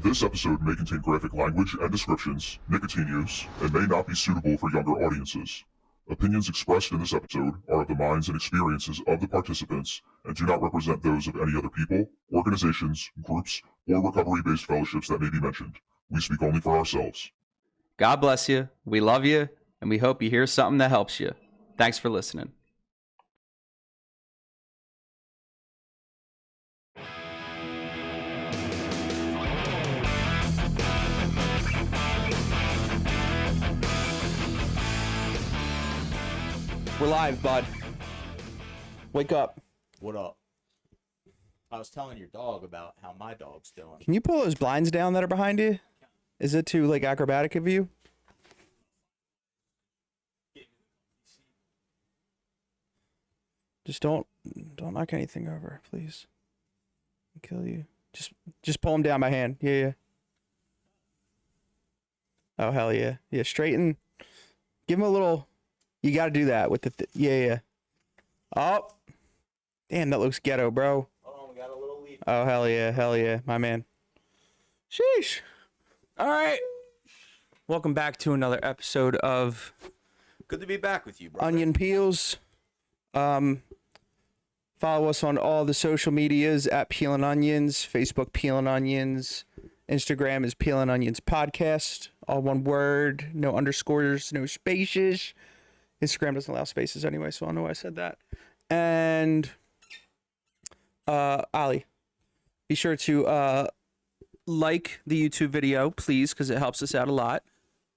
This episode may contain graphic language and descriptions, nicotine use, and may not be suitable for younger audiences. Opinions expressed in this episode are of the minds and experiences of the participants and do not represent those of any other people, organizations, groups, or recovery-based fellowships that may be mentioned. We speak only for ourselves. God bless you. We love you, and we hope you hear something that helps you. Thanks for listening. We're live, bud. Wake up. What up? I was telling your dog about how my dog's doing. Can you pull those blinds down that are behind you? Is it too, acrobatic of you? Just don't knock anything over, please. I'll kill you. Just pull him down by hand. Yeah. Oh, hell yeah. Yeah, straighten. Give him a little... You got to do that with the... Yeah. Oh. Damn, that looks ghetto, bro. Oh, we got a little leaf. Oh, hell yeah, my man. Sheesh. All right. Welcome back to another episode of... Good to be back with you, bro. Onion Peels. Follow us on all the social medias at Peelin Onions. Facebook, Peelin Onions. Instagram is Peelin Onions Podcast. All one word. No underscores, no spaces. Instagram doesn't allow spaces anyway, so I don't know why I said that. And Ali, be sure to like the YouTube video, please, because it helps us out a lot.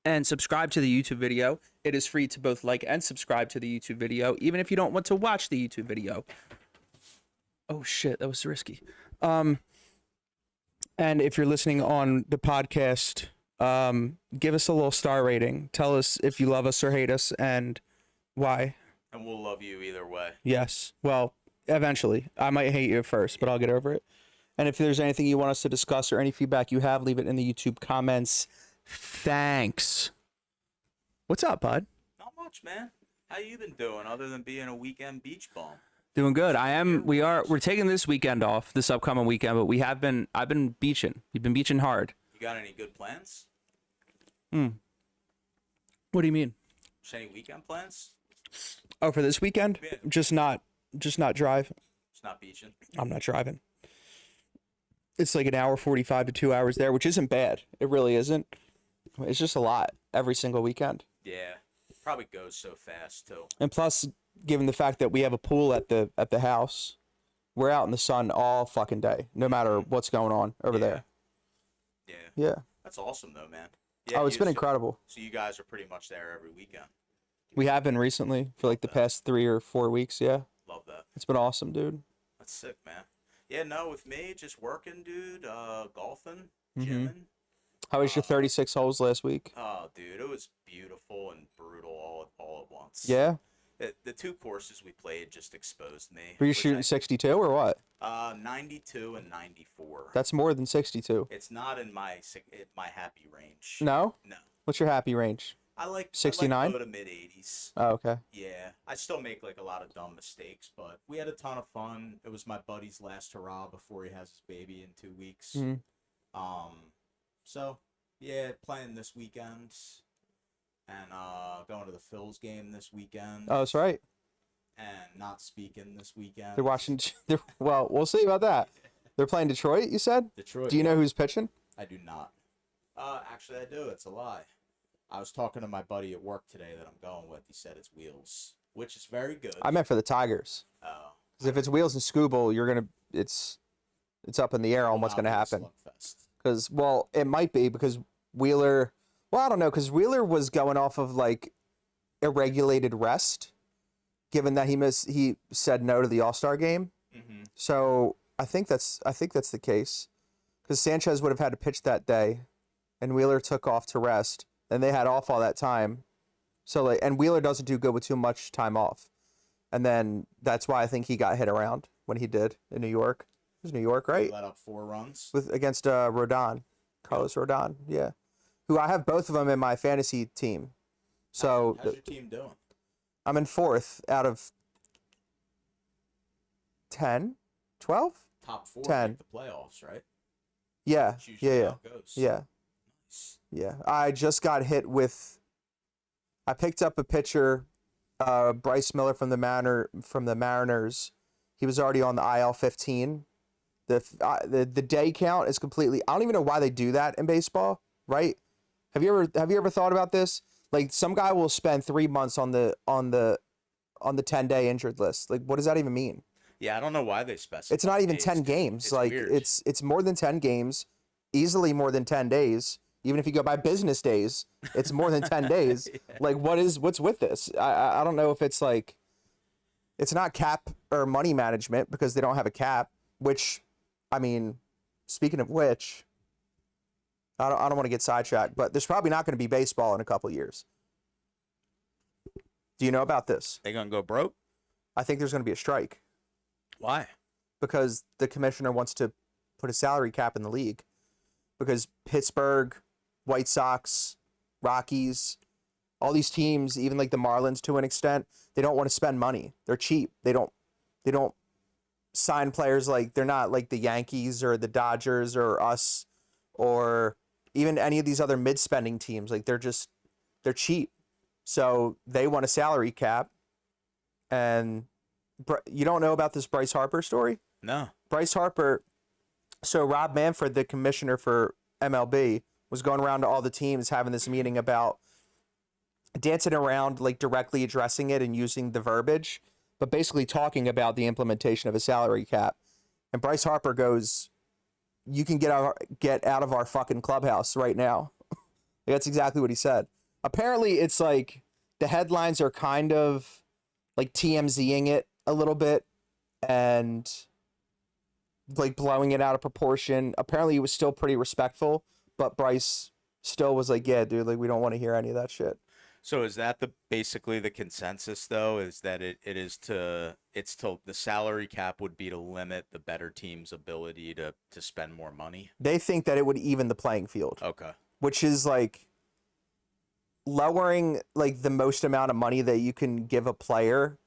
And subscribe to the YouTube video. It is free to both like and subscribe to the YouTube video, even if you don't want to watch the YouTube video. Oh shit, that was risky. And if you're listening on the podcast, give us a little star rating. Tell us if you love us or hate us and why. And we'll love you either way. Yes. Well, eventually. I might hate you at first, but I'll get over it. And if there's anything you want us to discuss or any feedback you have, leave it in the YouTube comments. Thanks. What's up, bud? Not much, man. How you been doing other than being a weekend beach bum? Doing good. We're taking this weekend off, this upcoming weekend, but I've been beaching. We've been beaching hard. You got any good plans? What do you mean? Just any weekend plans? Oh, for this weekend? Yeah. Just not drive. Just not beaching? I'm not driving. It's like an hour 45 to 2 hours there, which isn't bad. It really isn't. It's just a lot every single weekend. Yeah. Probably goes so fast too. And plus, given the fact that we have a pool at the house, we're out in the sun all fucking day, no matter what's going on over there. Yeah. Yeah. That's awesome though, man. Yeah, Oh, it's been incredible. So you guys are pretty much there every weekend. We have been recently for like the past 3 or 4 weeks. Yeah. Love that. It's been awesome, dude. That's sick, man. Yeah, no, with me, just working, dude, golfing, Mhm. gymming. How was your 36 holes last week? Oh, dude, it was beautiful and brutal all at once. Yeah. The two courses we played just exposed me. Were you which shooting 62 or what? 92 and 94. That's more than 62. It's not in my happy range. No? No. What's your happy range? I like 69? low to mid 80s. Oh, okay. Yeah, I still make like a lot of dumb mistakes, but we had a ton of fun. It was my buddy's last hurrah before he has his baby in 2 weeks. Mhm. So yeah, playing this weekend and going to the Phils game this weekend. Oh, that's right. And not speaking this weekend. They're watching. Well, we'll see about that. They're playing Detroit, you said? Detroit. Do you know who's pitching? I do not. Actually, I do. It's a lie. I was talking to my buddy at work today that I'm going with. He said it's Wheels, which is very good. I meant for the Tigers. Oh. Because if it's Wheels and Scooble, it's up in the air on what's going to happen. Because, well, it might be because Wheeler, well, I don't know, because Wheeler was going off of like irregulated rest, given that he said no to the All-Star game. Mm-hmm. So I think that's the case, because Sanchez would have had to pitch that day, and Wheeler took off to rest, and they had off all that time. So and Wheeler doesn't do good with too much time off, and then that's why I think he got hit around when he did in New York. It was New York, right? He let up 4 runs against Rodon, Carlos Rodon, yeah, who I have both of them in my fantasy team. So how's your team doing? I'm in 4th out of 10, 12? Top 4 10. make the playoffs, right? Yeah, That's usually yeah, how it goes. yeah, Nice. yeah. I just got hit with. I picked up a pitcher, Bryce Miller from the Mariners. He was already on the IL 15. The day count is completely. I don't even know why they do that in baseball, right? Have you ever thought about this? Like some guy will spend 3 months on the 10-day injured list. Like what does that even mean? Yeah, I don't know why they specify. It's not even days, 10 dude. games. It's Like weird. it's more than 10 games, easily more than 10 days. Even if you go by business days, it's more than 10 days. Yeah. Like what's with this? I don't know if it's like it's not cap or money management because they don't have a cap, which I mean, speaking of which, I don't want to get sidetracked, but there's probably not going to be baseball in a couple years. Do you know about this? They gonna go broke? I think there's going to be a strike Why? because the commissioner wants to put a salary cap in the league because Pittsburgh, White Sox, Rockies, all these teams, even like the Marlins to an extent, they don't want to spend money. They're cheap. They don't sign players like they're not like the Yankees or the Dodgers or us or even any of these other mid-spending teams. Like they're cheap. So they want a salary cap. And you don't know about this Bryce Harper story? No. Bryce Harper, so Rob Manfred, the commissioner for MLB, was going around to all the teams having this meeting about dancing around, like directly addressing it and using the verbiage, but basically talking about the implementation of a salary cap. And Bryce Harper goes, "You can get out of our fucking clubhouse right now." That's exactly what he said. Apparently, it's like the headlines are kind of like TMZing it a little bit and like blowing it out of proportion. Apparently, it was still pretty respectful, but Bryce still was like, "Yeah, dude, like we don't want to hear any of that shit." So is that basically the consensus though? Is that it's to the salary cap would be to limit the better team's ability to spend more money? They think that it would even the playing field, Okay. which is like lowering like the most amount of money that you can give a player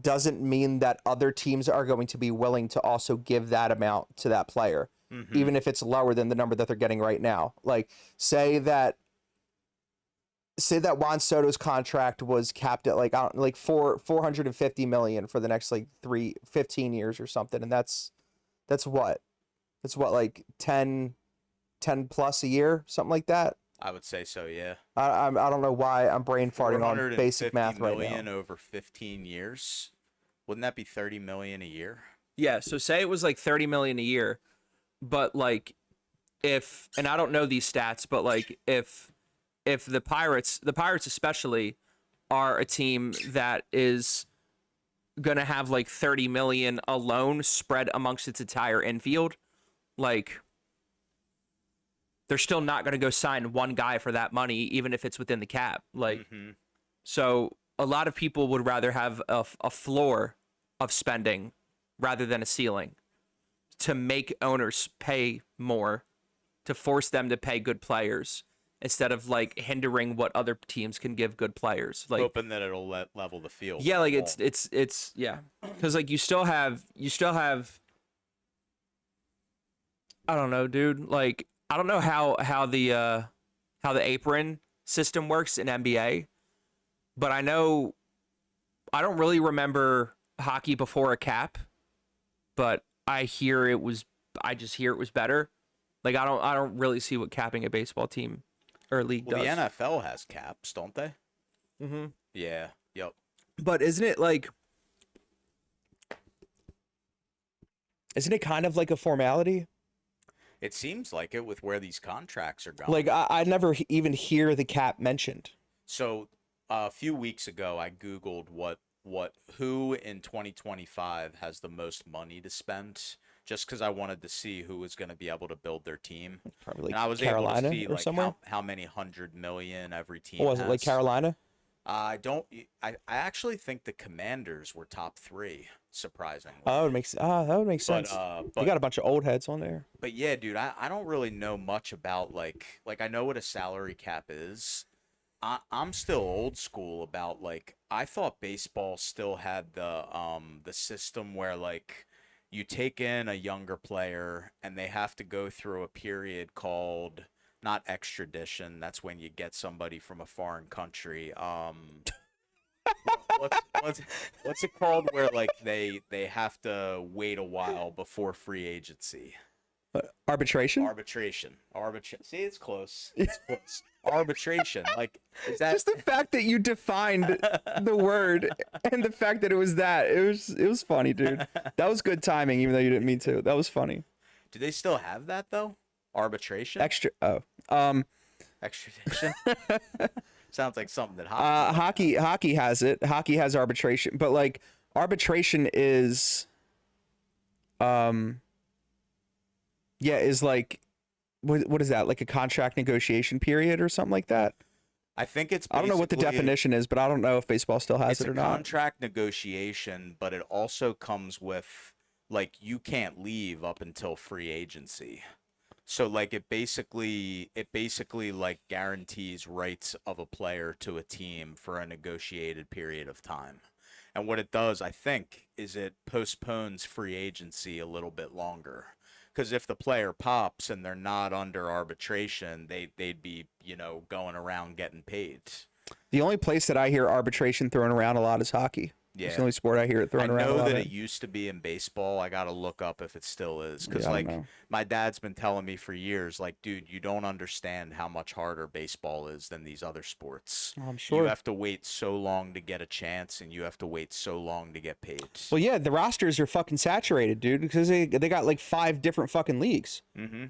doesn't mean that other teams are going to be willing to also give that amount to that player, even if it's lower than the number that they're getting right now. Like say that Juan Soto's contract was capped at like 450 million for the next like 15 years or something, and that's what like 10 plus a year, something like that. I would say so, yeah. I don't know why I'm brain farting on 450 basic math right million now. over 15 years. Wouldn't that be 30 million a year? Yeah, so say it was like 30 million a year, but like if, and I don't know these stats, but like if the Pirates especially are a team that is gonna have like 30 million alone spread amongst its entire infield, like they're still not gonna go sign one guy for that money, even if it's within the cap. Like, so a lot of people would rather have a floor of spending rather than a ceiling to make owners pay more, to force them to pay good players instead of like hindering what other teams can give good players. Like Hoping that it'll level the field. yeah, like it's yeah, because like you still have I don't know, dude. Like I don't know how the apron system works in NBA, but I know I don't really remember hockey before a cap, but I just hear it was better. Like I don't really see what capping a baseball team or league Well, does. the NFL has caps, don't they? Mm-hmm. Yeah. Yep. But isn't it kind of like a formality? It seems like it with where these contracts are going. Like I never even hear the cap mentioned. So a few weeks ago, I Googled who in 2025 has the most money to spend, just because I wanted to see who was going to be able to build their team. Probably like And I was Carolina able to see or like somewhere. how many 100 million every team Or was it like has. Carolina? I actually think the Commanders were top 3, surprisingly. Oh, that would make sense. They got a bunch of old heads on there. But yeah, dude, I don't really know much about like I know what a salary cap is. I'm still old school about like I thought baseball still had the system where like you take in a younger player and they have to go through a period called not extradition. That's when you get somebody from a foreign country. What's it called where like they have to wait a while before free agency? Arbitration? Arbitration. See, it's close. It's close. Arbitration. Like, is that Just the fact that you defined the word and the fact that it was that. It was funny, dude. That was good timing, even though you didn't mean to. That was funny. Do they still have that though? Arbitration? Extradition? Sounds like something that hockey has it. Hockey has arbitration, but like arbitration is is like what is that? Like a contract negotiation period or something like that? I think it's I don't know what the definition is, but I don't know if baseball still has it or not. It's a contract negotiation, but it also comes with like you can't leave up until free agency. So like it basically like guarantees rights of a player to a team for a negotiated period of time. And what it does, I think, is it postpones free agency a little bit longer. Because if the player pops and they're not under arbitration, they'd be, going around getting paid. The only place that I hear arbitration thrown around a lot is hockey. Yeah. It's the only sport I hear it thrown around a lot. I know that it used to be in baseball. I got to look up if it still is. Because, my dad's been telling me for years, like, dude, you don't understand how much harder baseball is than these other sports. Oh, I'm sure. You have to wait so long to get a chance, and you have to wait so long to get paid. Well, yeah, the rosters are fucking saturated, dude, because they got, like, 5 different fucking leagues. Mm-hmm.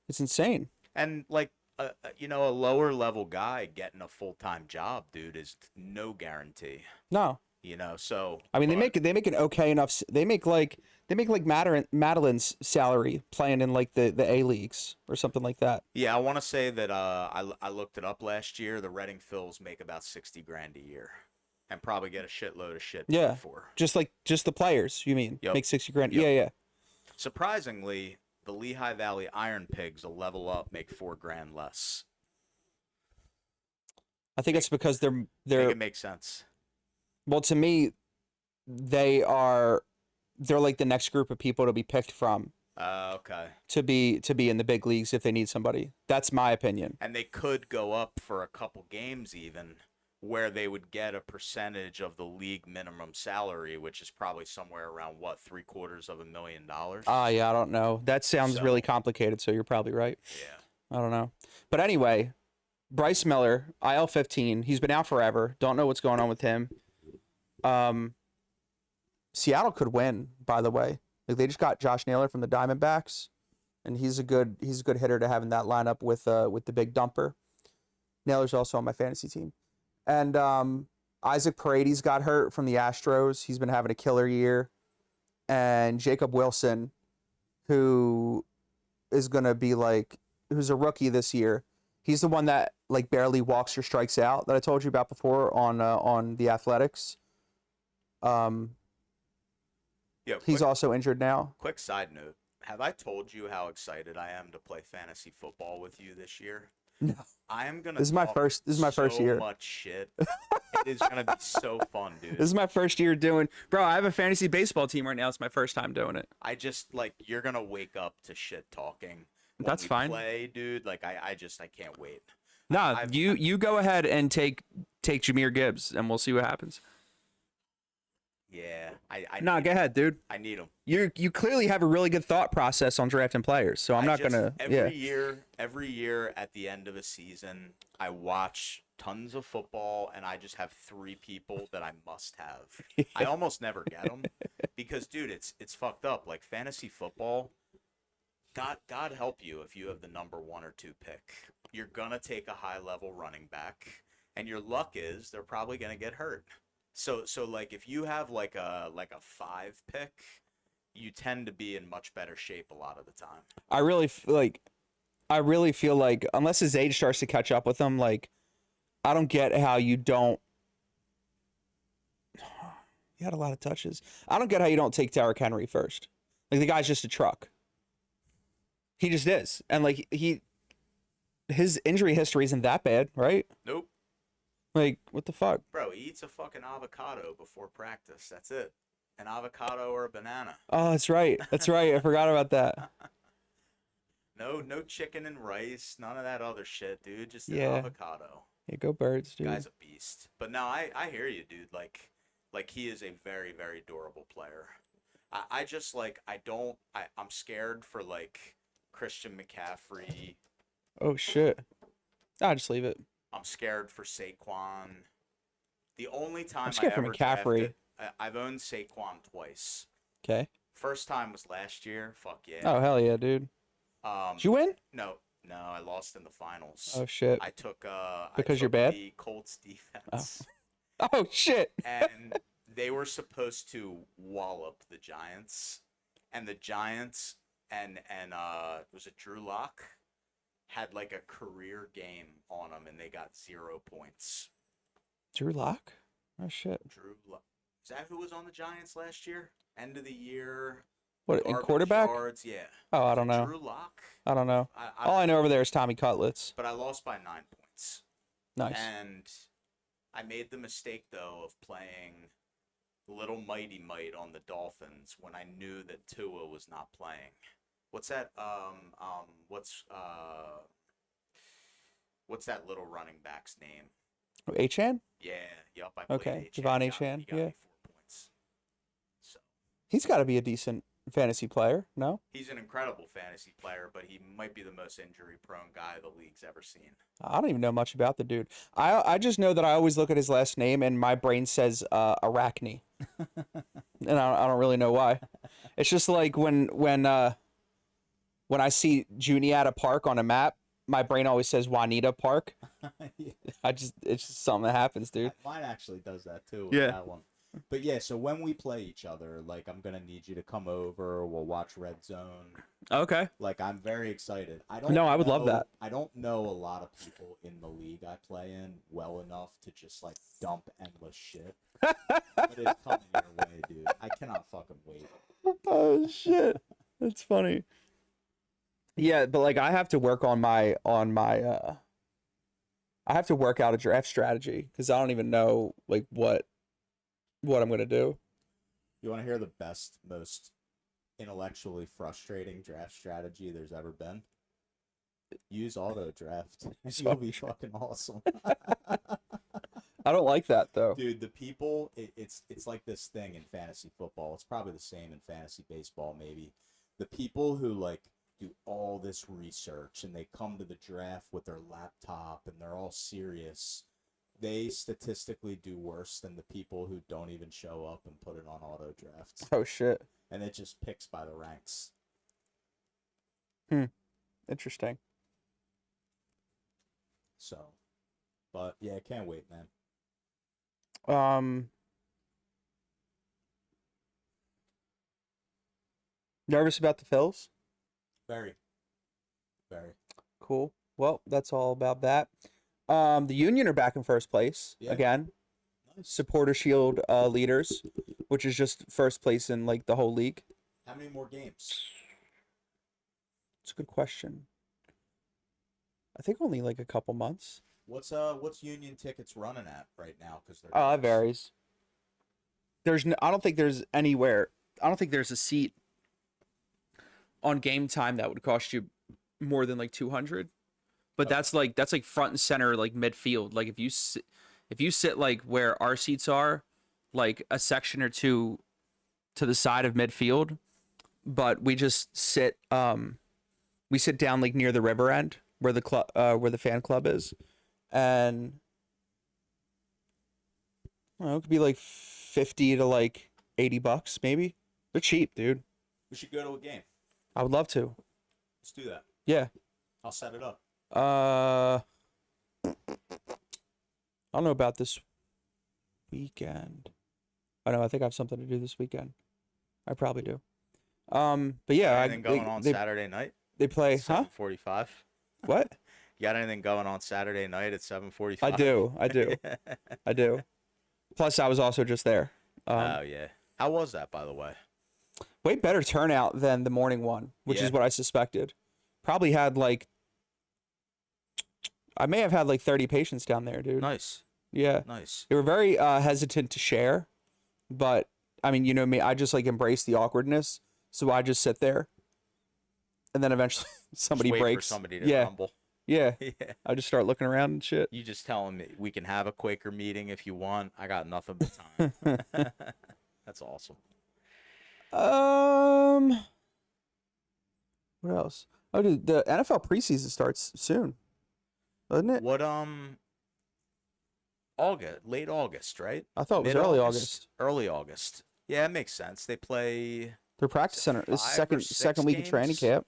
It's insane. And, like, a lower level guy getting a full-time job, dude, is no guarantee. No. So I mean, they make an okay enough. They make like Madeline's salary playing in like the A leagues or something like that. Yeah, I want to say that I looked it up last year. The Reading Phils make about $60,000 a year, and probably get a shitload of shit. Yeah, for just the players. You mean make $60,000? Yep. Yeah. Surprisingly, the Lehigh Valley Iron Pigs will level up, make $4,000 less. I think it's because they're. I think it makes sense. Well, to me, they're like the next group of people to be picked from. Okay. To be in the big leagues if they need somebody. That's my opinion. And they could go up for a couple games even, where they would get a percentage of the league minimum salary, which is probably somewhere around $750,000. Yeah, I don't know. That sounds really complicated, so you're probably right. Yeah. I don't know. But anyway, Bryce Miller, IL-15, he's been out forever. Don't know what's going on with him. Seattle could win, by the way. Like they just got Josh Naylor from the Diamondbacks, and he's a good hitter to have in that lineup with the big dumper. Naylor's also on my fantasy team. And Isaac Paredes got hurt from the Astros. He's been having a killer year. And Jacob Wilson, who is going to be who's a rookie this year. He's the one that barely walks or strikes out that I told you about before on the Athletics. He's also injured now. Quick side note. Have I told you how excited I am to play fantasy football with you this year? No. I am gonna. This is my first year. So much shit. It is gonna be so fun, dude. This is my first year doing. Bro, I have a fantasy baseball team right now. It's my first time doing it. I just you're gonna wake up to shit talking. That's fine. Play, dude. I can't wait. Nah, you go ahead and take Jahmyr Gibbs, and we'll see what happens. Yeah, go ahead, dude. I need him. You clearly have a really good thought process on drafting players, so I'm not gonna. Every year at the end of a season, I watch tons of football, and I just have 3 people that I must have. Yeah. I almost never get them because, dude, it's fucked up. Like fantasy football, God help you if you have the number 1 or 2 pick. You're gonna take a high level running back, and your luck is they're probably gonna get hurt. So if you have a 5 pick, you tend to be in much better shape a lot of the time. I really feel like unless his age starts to catch up with him, I don't get how you don't. He had a lot of touches. I don't get how you don't take Derrick Henry first. The guy's just a truck. He just is, and his injury history isn't that bad, right? Nope. What the fuck? Bro, he eats a fucking avocado before practice. That's it. an avocado or a banana. Oh, that's right. That's right. I forgot about that. No chicken and rice, none of that other shit, dude. Just an Yeah. avocado. Yeah, go Birds, dude. Guy's a beast. But no, I hear you, dude. Like he is a very, very durable player. I just like I'm scared for like Christian McCaffrey. Oh shit. I'll just leave it. I'm scared for Saquon. The only time I'm scared I for ever McCaffrey. drafted, I've owned Saquon twice. Okay. First time was last year. Fuck yeah. Oh hell yeah, dude. Did you win? No, I lost in the finals. Oh shit. I took Because you're bad? the Colts defense. Oh shit. And they were supposed to wallop the Giants. And the Giants and was it Drew Lock had like a career game on them and they got 0 points. Drew Lock? Oh shit. Drew Lock. Is that who was on the Giants last year? End of the year. What, in Garbage quarterback? yards, yeah. Oh, I don't know. Drew Lock? I don't know. All I know over there is Tommy Cutlets. But I lost by 9 points. Nice. And I made the mistake though of playing Little Mighty Might on the Dolphins when I knew that Tua was not playing. What's that? What's that little running back's name? Oh, Achan? Yeah, yup. I played Okay, Achan. Devon He Achan, got yeah. me 4 points. So He's got to be a decent fantasy player, no? he's an incredible fantasy player, but he might be the most injury-prone guy the league's ever seen. I don't even know much about the dude. I just know that I always look at his last name and my brain says Arachne. And I don't really know why. It's just like when I see Juniata Park on a map, my brain always says Juanita Park. It's just something that happens, dude. Mine actually does that too. Yeah. That one. But yeah, so when we play each other, like I'm gonna need you to come over. We'll watch Red Zone. Okay. Like I'm very excited. I don't. No, I would love know- that. I don't know a lot of people in the league I play in well enough to just like dump endless shit. But it's coming your way, dude. I cannot fucking wait. Oh shit. That's funny. Yeah, but like I have to work on my I have to work out a draft strategy because I don't even know like what I'm gonna do. You want to hear the best, most intellectually frustrating draft strategy there's ever been? Use auto draft. You'll be fucking awesome. I don't like that though. Dude, the people, it's like this thing in fantasy football. It's probably the same in fantasy baseball, maybe. The people who like do all this research and they come to the draft with their laptop and they're all serious. They statistically do worse than the people who don't even show up and put it on auto draft. Oh shit. And it just picks by the ranks. Interesting. So, but yeah, can't wait, man. Nervous about the Phils? Very. Very. Cool. Well, that's all about that. The Union are back in first place Yeah. again. Nice. Supporter Shield leaders, which is just first place in like the whole league. How many more games? It's a good question. I think only like a couple months. What's Union tickets running at right now? Because they're It varies. I don't think there's a seat on Game Time that would cost you more than like 200. But that's like front and center, like midfield. Like if you sit like where our seats are, like a section or two to the side of midfield, but we just sit we sit down like near the river end where the fan club is, and I don't know, it could be like $50 to like $80 maybe. They're cheap, dude. We should go to a game. I would love to. Let's do that. Yeah. I'll set it up. I don't know about this weekend. I know. I think I have something to do this weekend. I probably do. But yeah, Anything going on Saturday night? They play, huh? 7:45. What? You got anything going on Saturday night at 7:45? I do. I do. Plus, I was also just there. Oh yeah. How was that, by the way? Way better turnout than the morning one, which Yeah. is what I suspected. Probably had like, I may have had like 30 patients down there, dude. Nice. Yeah. Nice. They were very hesitant to share, but I mean, you know me, I just like embrace the awkwardness. So I just sit there, and then eventually somebody Just wait breaks. for somebody to yeah, rumble. yeah. Yeah. I just start looking around and shit. You just tell them we can have a Quaker meeting if you want. I got nothing but time. That's awesome. What else? Oh, dude, the NFL preseason starts soon, doesn't it? What August, late August, right? I thought it was early August. Early August. Yeah, it makes sense. They play. They're practicing. It's 5 or second 6 week of training games? camp.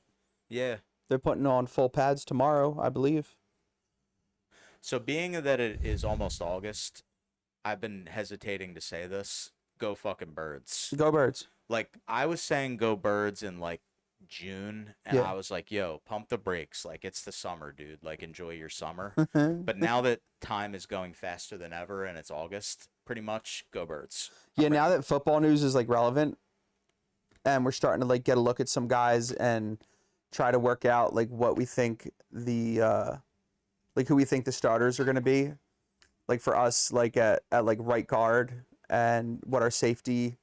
Yeah. They're putting on full pads tomorrow, I believe. So being that it is almost August, I've been hesitating to say this. Go fucking Birds. Go Birds. Like I was saying go Birds in like June, and Yeah. I was like, yo, pump the brakes. Like it's the summer, dude. Like enjoy your summer. But now that time is going faster than ever and it's August, pretty much go Birds. Yeah, now that football news is like relevant, and we're starting to like get a look at some guys and try to work out like what we think the like who we think the starters are going to be, like for us, like at like right guard, and what our safety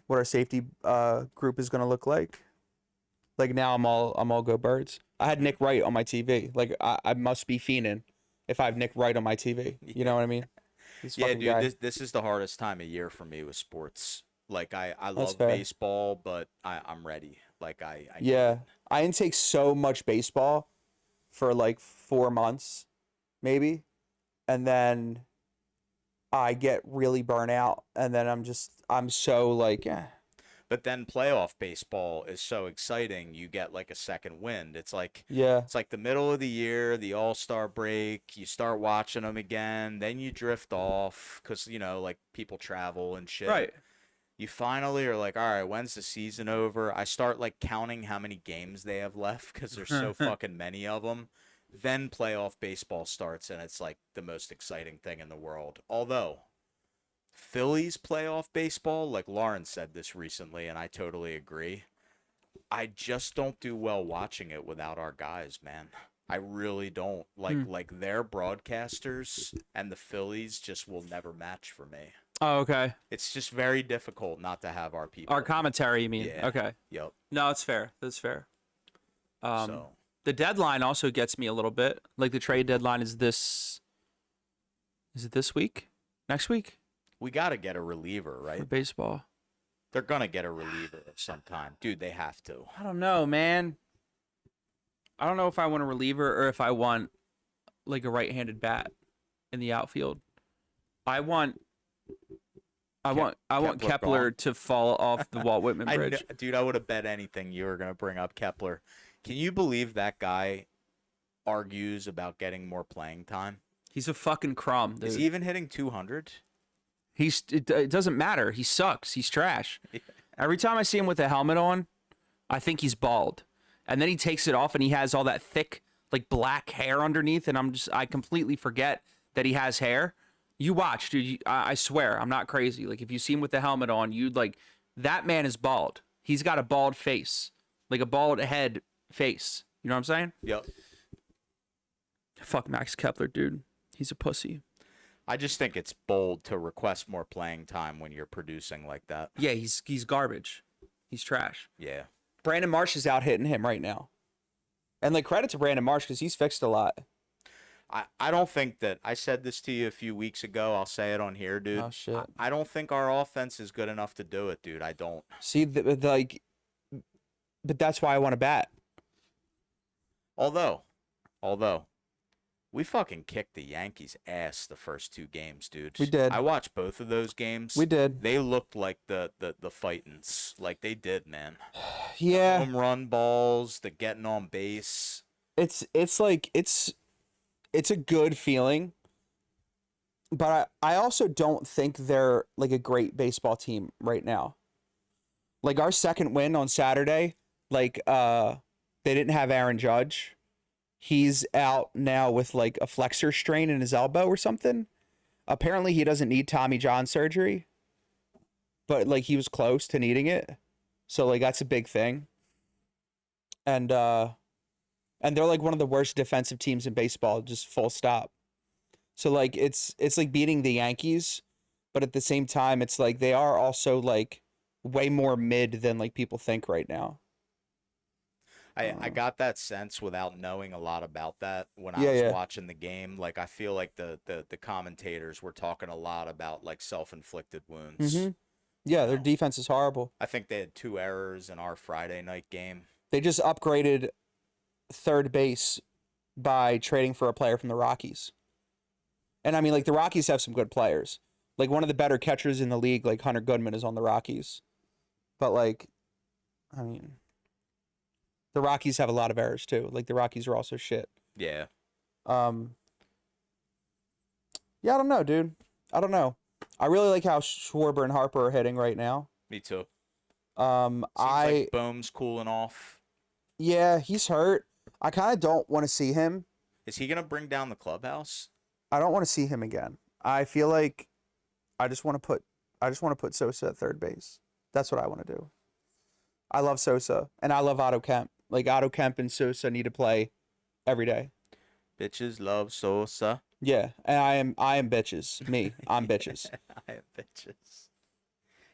group is going to look like. Like now I'm all go Birds. I had Nick Wright on my TV. Like I must be fiending if I have Nick Wright on my TV. You know what I mean? Yeah, dude, this is the hardest time of year for me with sports. Like I love fair. baseball, but I'm ready. Like I need Yeah, it. I didn't take so much baseball for like 4 months, maybe, and then I get really burnt out, and then I'm so like, But then playoff baseball is so exciting. You get like a second wind. It's like yeah, the middle of the year, the All-Star break. You start watching them again, then you drift off because like people travel and shit. right. You finally are like, all right, when's the season over? I start like counting how many games they have left because there's so fucking many of them. Then playoff baseball starts, and it's like the most exciting thing in the world. Although Phillies playoff baseball, like Lauren said this recently, and I totally agree. I just don't do well watching it without our guys, man. I really don't. Like their broadcasters and the Phillies just will never match for me. Oh, okay. It's just very difficult not to have our people. Our commentary, you mean? Yeah. Okay. Yep. No, it's fair. That's fair. So The deadline also gets me a little bit. Like the trade deadline is this. Is it this week? Next week? we got to get a reliever, For right? baseball. They're gonna get a reliever of some kind, dude. They have to. I don't know, man. I don't know if I want a reliever or if I want like a right-handed bat in the outfield. I want Kepler Kepler gone. to fall off the Walt Whitman Bridge. Dude, I would have bet anything you were gonna bring up Kepler. Can you believe that guy argues about getting more playing time? He's a fucking crumb, dude. Is he even hitting 200? It doesn't matter. He sucks. He's trash. Every time I see him with a helmet on, I think he's bald. And then he takes it off and he has all that thick, like black hair underneath. And I completely forget that he has hair. You watch, dude. I swear, I'm not crazy. Like if you see him with the helmet on, you'd like, that man is bald. He's got a bald face, like a bald head face. You know what I'm saying? Yep. Fuck Max Kepler, dude. He's a pussy. I just think it's bold to request more playing time when you're producing like that. Yeah, he's garbage. He's trash. Yeah. Brandon Marsh is out hitting him right now. And like credit to Brandon Marsh because he's fixed a lot. I don't think that I said this to you a few weeks ago. I'll say it on here, dude. Oh shit. I don't think our offense is good enough to do it, dude. I don't. See, like, but that's why I want to bat. Although, we fucking kicked the Yankees' ass the first 2 games, dude. We did. I watched both of those games. We did. They looked like the fightins. Like they did, man. Yeah. Home run balls, the getting on base. It's like it's a good feeling. But I also don't think they're like a great baseball team right now. Like our second win on Saturday, like they didn't have Aaron Judge. He's out now with like a flexor strain in his elbow or something. Apparently he doesn't need Tommy John surgery, but like he was close to needing it. So like that's a big thing. And they're like one of the worst defensive teams in baseball, just full stop. So like it's like beating the Yankees but at the same time, it's like they are also like way more mid than like people think right now. I got that sense without knowing a lot about that when I Yeah, was yeah. watching the game. Like I feel like the commentators were talking a lot about like self-inflicted wounds. Mm-hmm. Yeah, their know. defense is horrible. I think they had 2 errors in our Friday night game. They just upgraded third base by trading for a player from the Rockies. And I mean, like, the Rockies have some good players. Like, one of the better catchers in the league, like Hunter Goodman, is on the Rockies. But, like, I mean, the Rockies have a lot of errors, too. Like, the Rockies are also shit. Yeah. Yeah, I don't know, dude. I don't know. I really like how Schwarber and Harper are hitting right now. Me too. Seems like Bohm's cooling off. Yeah, he's hurt. I kind of don't want to see him. Is he gonna bring down the clubhouse? I don't want to see him again. I feel like I just want to put Sosa at third base. That's what I want to do. I love Sosa and I love Otto Kemp. Like Otto Kemp and Sosa need to play every day. Bitches love Sosa. Yeah, and I am bitches. Me, I'm bitches. I am bitches.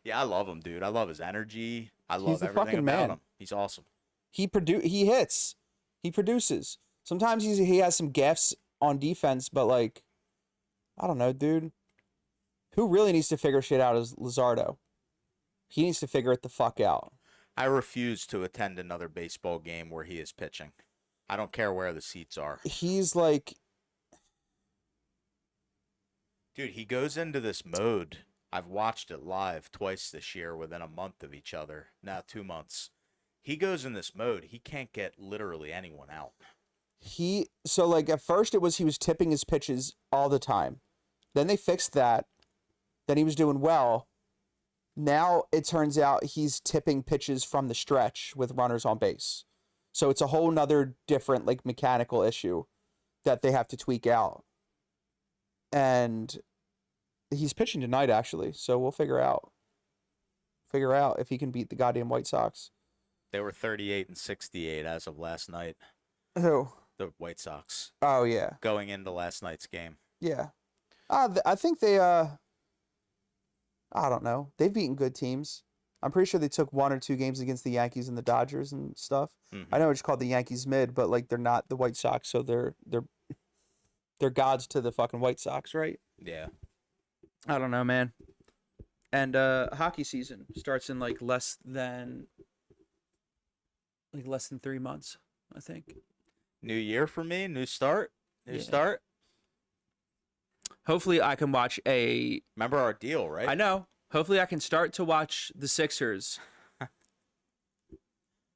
Yeah, I love him, dude. I love his energy. I He's love the everything fucking about man. him. He's awesome. He hits. He produces. Sometimes he has some gaffes on defense, but like I don't know, dude. Who really needs to figure shit out is Luzardo. He needs to figure it the fuck out. I refuse to attend another baseball game where he is pitching. I don't care where the seats are. He's like, Dude, he goes into this mode. I've watched it live twice this year within a month of each other. Now 2 months. He goes in this mode. He can't get literally anyone out. so like at first it was he was tipping his pitches all the time. Then they fixed that. Then he was doing well. Now it turns out he's tipping pitches from the stretch with runners on base. So it's a whole nother different like mechanical issue that they have to tweak out. And he's pitching tonight actually, so we'll figure out if he can beat the goddamn White Sox. They were 38 and 68 as of last night. Who? The White Sox. Oh yeah. Going into last night's game. Yeah. I think they I don't know. They've beaten good teams. I'm pretty sure they took 1 or 2 games against the Yankees and the Dodgers and stuff. Mm-hmm. I know it's called the Yankees mid, but like they're not the White Sox, so they're gods to the fucking White Sox, right? Yeah. I don't know, man. And hockey season starts in like less than 3 months, I think. New year for me. New start. Yeah. Start. Hopefully I can watch Remember our deal, right? I know. Hopefully I can start to watch the Sixers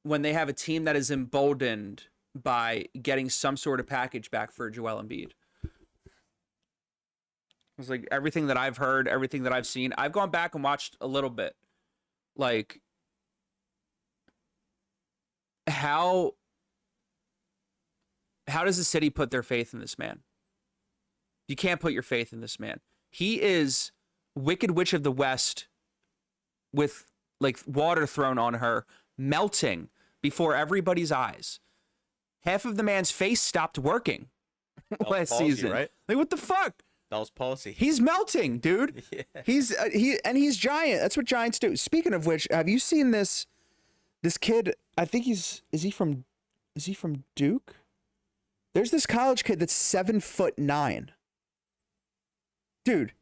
when they have a team that is emboldened by getting some sort of package back for Joel Embiid. It's like everything that I've heard, everything that I've seen. I've gone back and watched a little bit. Like how does the city put their faith in this man? You can't put your faith in this man. He is Wicked Witch of the West with like water thrown on her, melting before everybody's eyes. Half of the man's face stopped working last palsy, season. right? Like what the fuck? That was policy. He's melting, dude. Yeah. He's giant. That's what giants do. Speaking of which, have you seen this kid? I think is he from Duke? There's this college kid that's 7'9". Dude,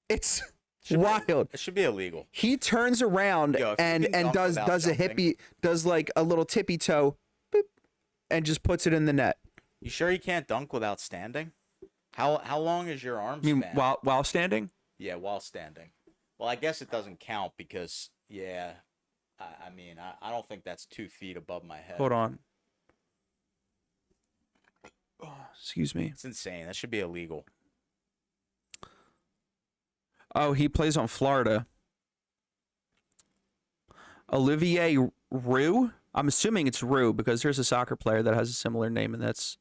it's wild. It should be illegal. He turns around Yo, if you and can dunk does without a jumping. hippie, does like a little tippy toe, boop, and just puts it in the net. You sure you can't dunk without standing? How long is your arm I mean, span? while standing. Yeah, while standing. Well, I guess it doesn't count because I mean I don't think that's 2 feet above my head. Hold on. Oh, excuse me. It's insane. That should be illegal. Oh, he plays on Florida. Olivier Roux? I'm assuming it's Roux because there's a soccer player that has a similar name, and that's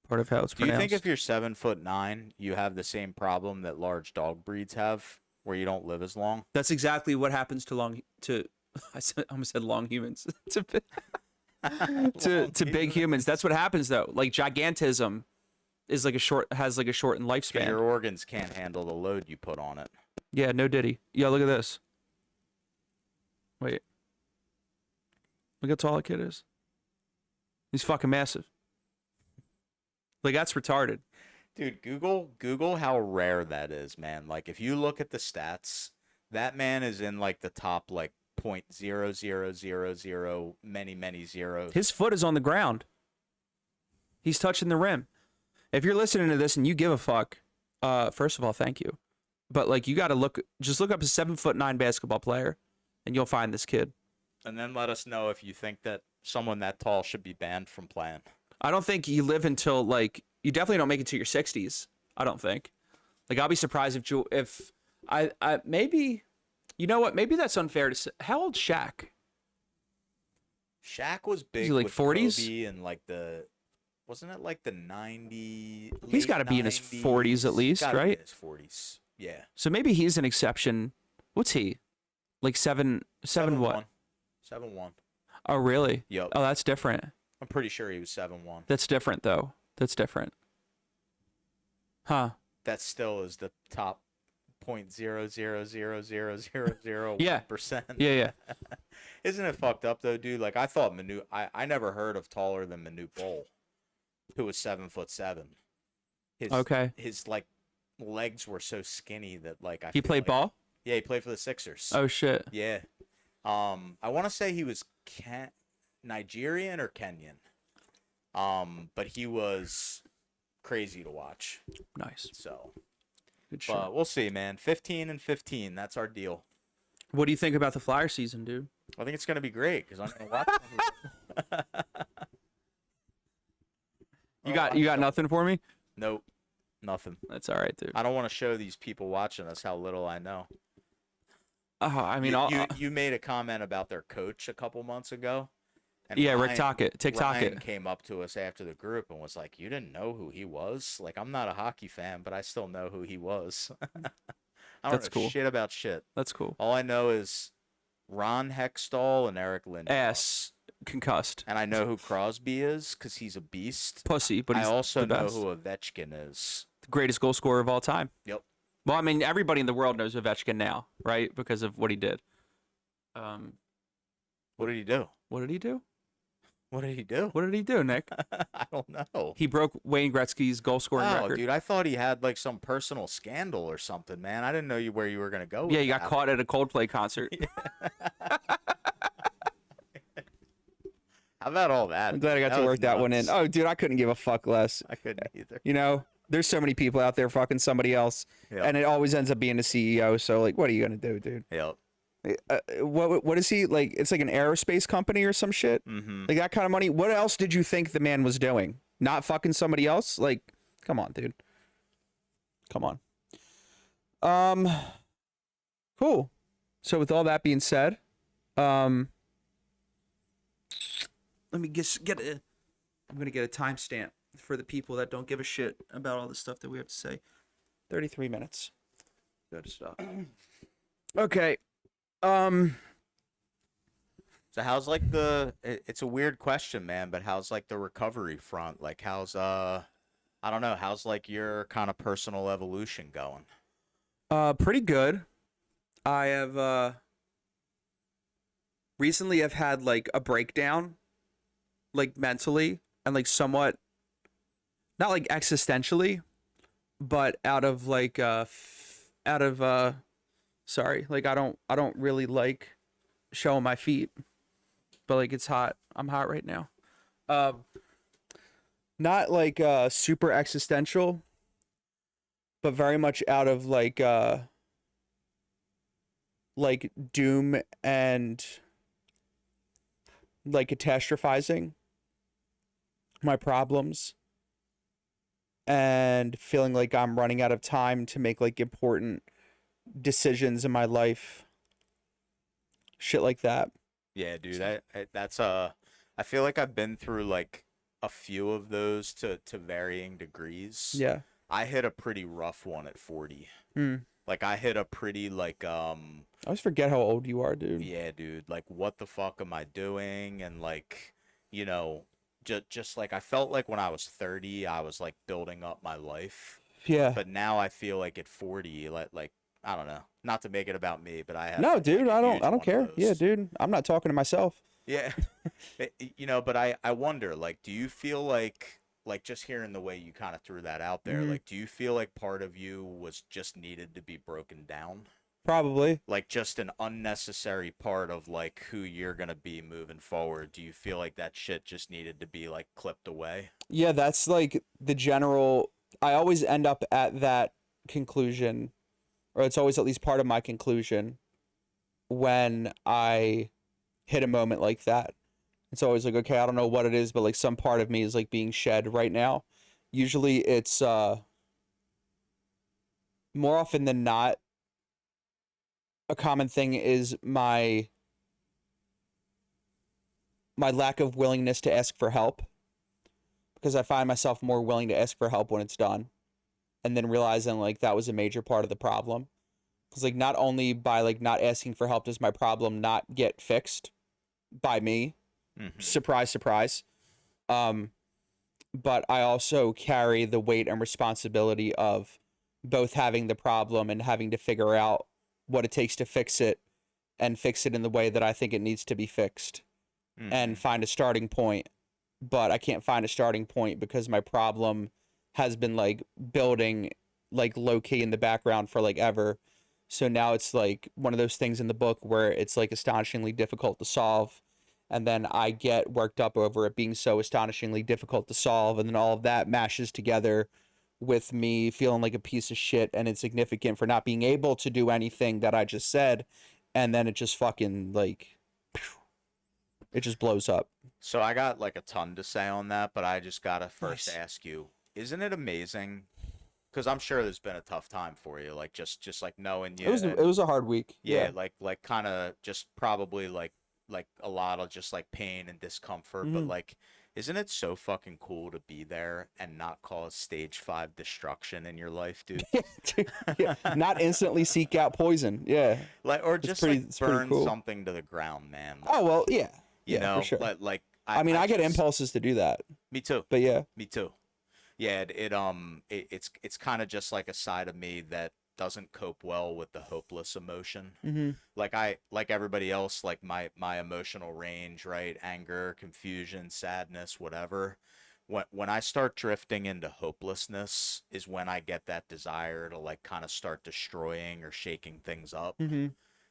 part of how it's Do you pronounced. think if you're 7'9", you have the same problem that large dog breeds have, where you don't live as long? That's exactly what happens to I almost said long humans. to big humans. That's what happens though. Like gigantism is like has like a shortened 'Cause lifespan. your organs can't handle the load you put on it. Yeah, no Diddy. Yo, look at this. Wait. Look how tall that kid is. He's fucking massive. Like, that's retarded. Dude, Google how rare that is, man. Like if you look at the stats, that man is in like the top like 0.0000 many zeros. His foot is on the ground. He's touching the rim. If you're listening to this and you give a fuck, first of all, thank you. But like, you got to just look up a 7'9" basketball player, and you'll find this kid. And then let us know if you think that someone that tall should be banned from playing. I don't think you live until like, you definitely don't make it to your 60s. I don't think. Like, I'll be surprised if I maybe, you know what? Maybe that's unfair to say. How old's Shaq? Shaq was big. Is he like with 40s? Kobe and like wasn't it like the 90? He's got to be in his 40s at least, Gotta be right? in his 40s. Yeah. So maybe he's an exception. What's he? Like seven what? 7'1". Oh, really? Yep. Oh, that's different. I'm pretty sure he was 7'1". That's different, though. That's different. Huh. That still is the top 0.0000001%. Yeah. Yeah. Isn't it fucked up though, dude? Like I thought I never heard of taller than Manute Bol, who was 7'7". His like legs were so skinny that like He played ball? Yeah, he played for the Sixers. Oh shit. Yeah. I want to say he was Nigerian or Kenyan. But he was crazy to watch. Nice. So, Good shit. but we'll see, man. 15-15. That's our deal. What do you think about the Flyer season, dude? I think it's gonna be great because I'm gonna watch. You got nothing for me? Nope, nothing. That's all right, dude. I don't want to show these people watching us how little I know. I mean, you made a comment about their coach a couple months ago. And yeah, Rick TikTok Ryan it. came up to us after the group and was like, "You didn't know who he was? Like, I'm not a hockey fan, but I still know who he was." I don't That's know cool. shit about shit. That's cool. All I know is Ron Hextall and Eric Lindros. Ass concussed. And I know who Crosby is because he's a beast. Pussy, but he's I also the know best. who Ovechkin is. The greatest goal scorer of all time. Yep. Well, I mean, everybody in the world knows Ovechkin now, right? Because of what he did. What did he do? What did he do? What did he do? What did he do, Nick? I don't know. He broke Wayne Gretzky's goal scoring Oh, record. dude, I thought he had like some personal scandal or something, man. I didn't know where you were gonna go. Yeah, with he got that. caught at a Coldplay concert. How about all that? I'm glad I got to was work that one in. nuts. Oh, dude, I couldn't give a fuck less. I couldn't either. You know, there's so many people out there fucking somebody else, Yep. and it always ends up being the CEO. So, like, what are you gonna do, dude? Yep. What is he like? It's like an aerospace company or some shit. Mm-hmm. Like that kind of money. What else did you think the man was doing? Not fucking somebody else? Like, come on, dude. Come on. Cool. So with all that being said, let me get a. I'm gonna get a timestamp for the people that don't give a shit about all the stuff that we have to say. 33 minutes. Good stuff. Okay. So how's like it's a weird question, man, but how's like the recovery front? Like how's I don't know, how's like your kind of personal evolution going? Pretty good. I have recently I've had like a breakdown, like mentally and like somewhat not like existentially, but sorry, like I don't really like showing my feet, but like it's hot. I'm hot right now. Not like super existential, but very much out of like doom and like catastrophizing my problems and feeling like I'm running out of time to make like important decisions in my life. Shit like that. Yeah, dude, I feel like I've been through like a few of those to varying degrees. Yeah. I hit a pretty rough one at 40. Like I hit a pretty like I always forget how old you are, dude. yeah, dude, like what the fuck am I doing? And like, you know, just like I felt like when I was 30, I was like building up my life. Yeah. But now I feel like at 40, like I don't know. Not to make it about me, but I have No, like dude, a I huge don't one of care. Yeah, those. dude, I'm not talking to myself. Yeah. But I wonder, like, do you feel like just hearing the way you kind of threw that out there, Hmm. like, do you feel like part of you was just needed to be broken down? Probably. Like just an unnecessary part of like who you're gonna be moving forward. Do you feel like that shit just needed to be like clipped away? Yeah, that's like the general. I always end up at that conclusion, or it's always at least part of my conclusion when I hit a moment like that. It's always like, okay, I don't know what it is, but like some part of me is like being shed right now. Usually it's more often than not, a common thing is my lack of willingness to ask for help, because I find myself more willing to ask for help when it's done, and then realizing like that was a major part of the problem. Because like not only by like not asking for help does my problem not get fixed by me, Mm-hmm. surprise, surprise. Um, but I also carry the weight and responsibility of both having the problem and having to figure out what it takes to fix it, and fix it in the way that I think it needs to be fixed, Mm-hmm. and find a starting point. But I can't find a starting point because my problem has been like building like low key in the background for like ever. So now it's like one of those things in the book where it's like astonishingly difficult to solve. And then I get worked up over it being so astonishingly difficult to solve. And then all of that mashes together with me feeling like a piece of shit and insignificant for not being able to do anything that I just said. And then it just fucking like, it just blows up. So I got like a ton to say on that, but I just gotta first Nice. ask you, isn't it amazing? Because I'm sure there's been a tough time for you, like just like knowing you It and was a hard week. yeah, Yeah. like kind of just probably like a lot of just like pain and discomfort, but Hmm. like isn't it so fucking cool to be there and not cause stage 5 destruction in your life, dude? Yeah. Not instantly seek out poison. Yeah. Like or just like It's pretty burn cool. something to the ground, man. Oh well, yeah. You Yeah, for know, sure. like I mean, I I get just impulses to do that. me too. But yeah. Me too. Yeah, it's kind of just like a side of me that doesn't cope well with the hopeless emotion. Hmm. Like everybody else, like my emotional range, right? Anger, confusion, sadness, whatever. When I start drifting into hopelessness is when I get that desire to like kind of start destroying or shaking things up. Hmm.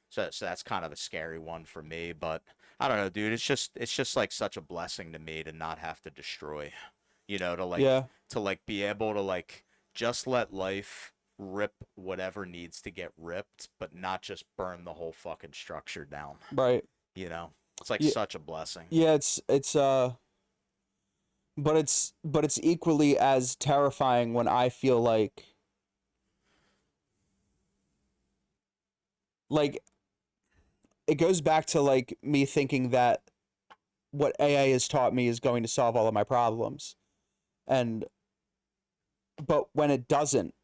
So that's kind of a scary one for me, but I don't know, dude. It's just like such a blessing to me to not have to destroy, Yeah. to like be able to like just let life rip whatever needs to get ripped, but not just burn the whole fucking structure down. Right. You know, it's like Yeah. such a blessing. Yeah. But it's equally as terrifying when I feel like it goes back to like me thinking that what AA has taught me is going to solve all of my problems, and but when it doesn't,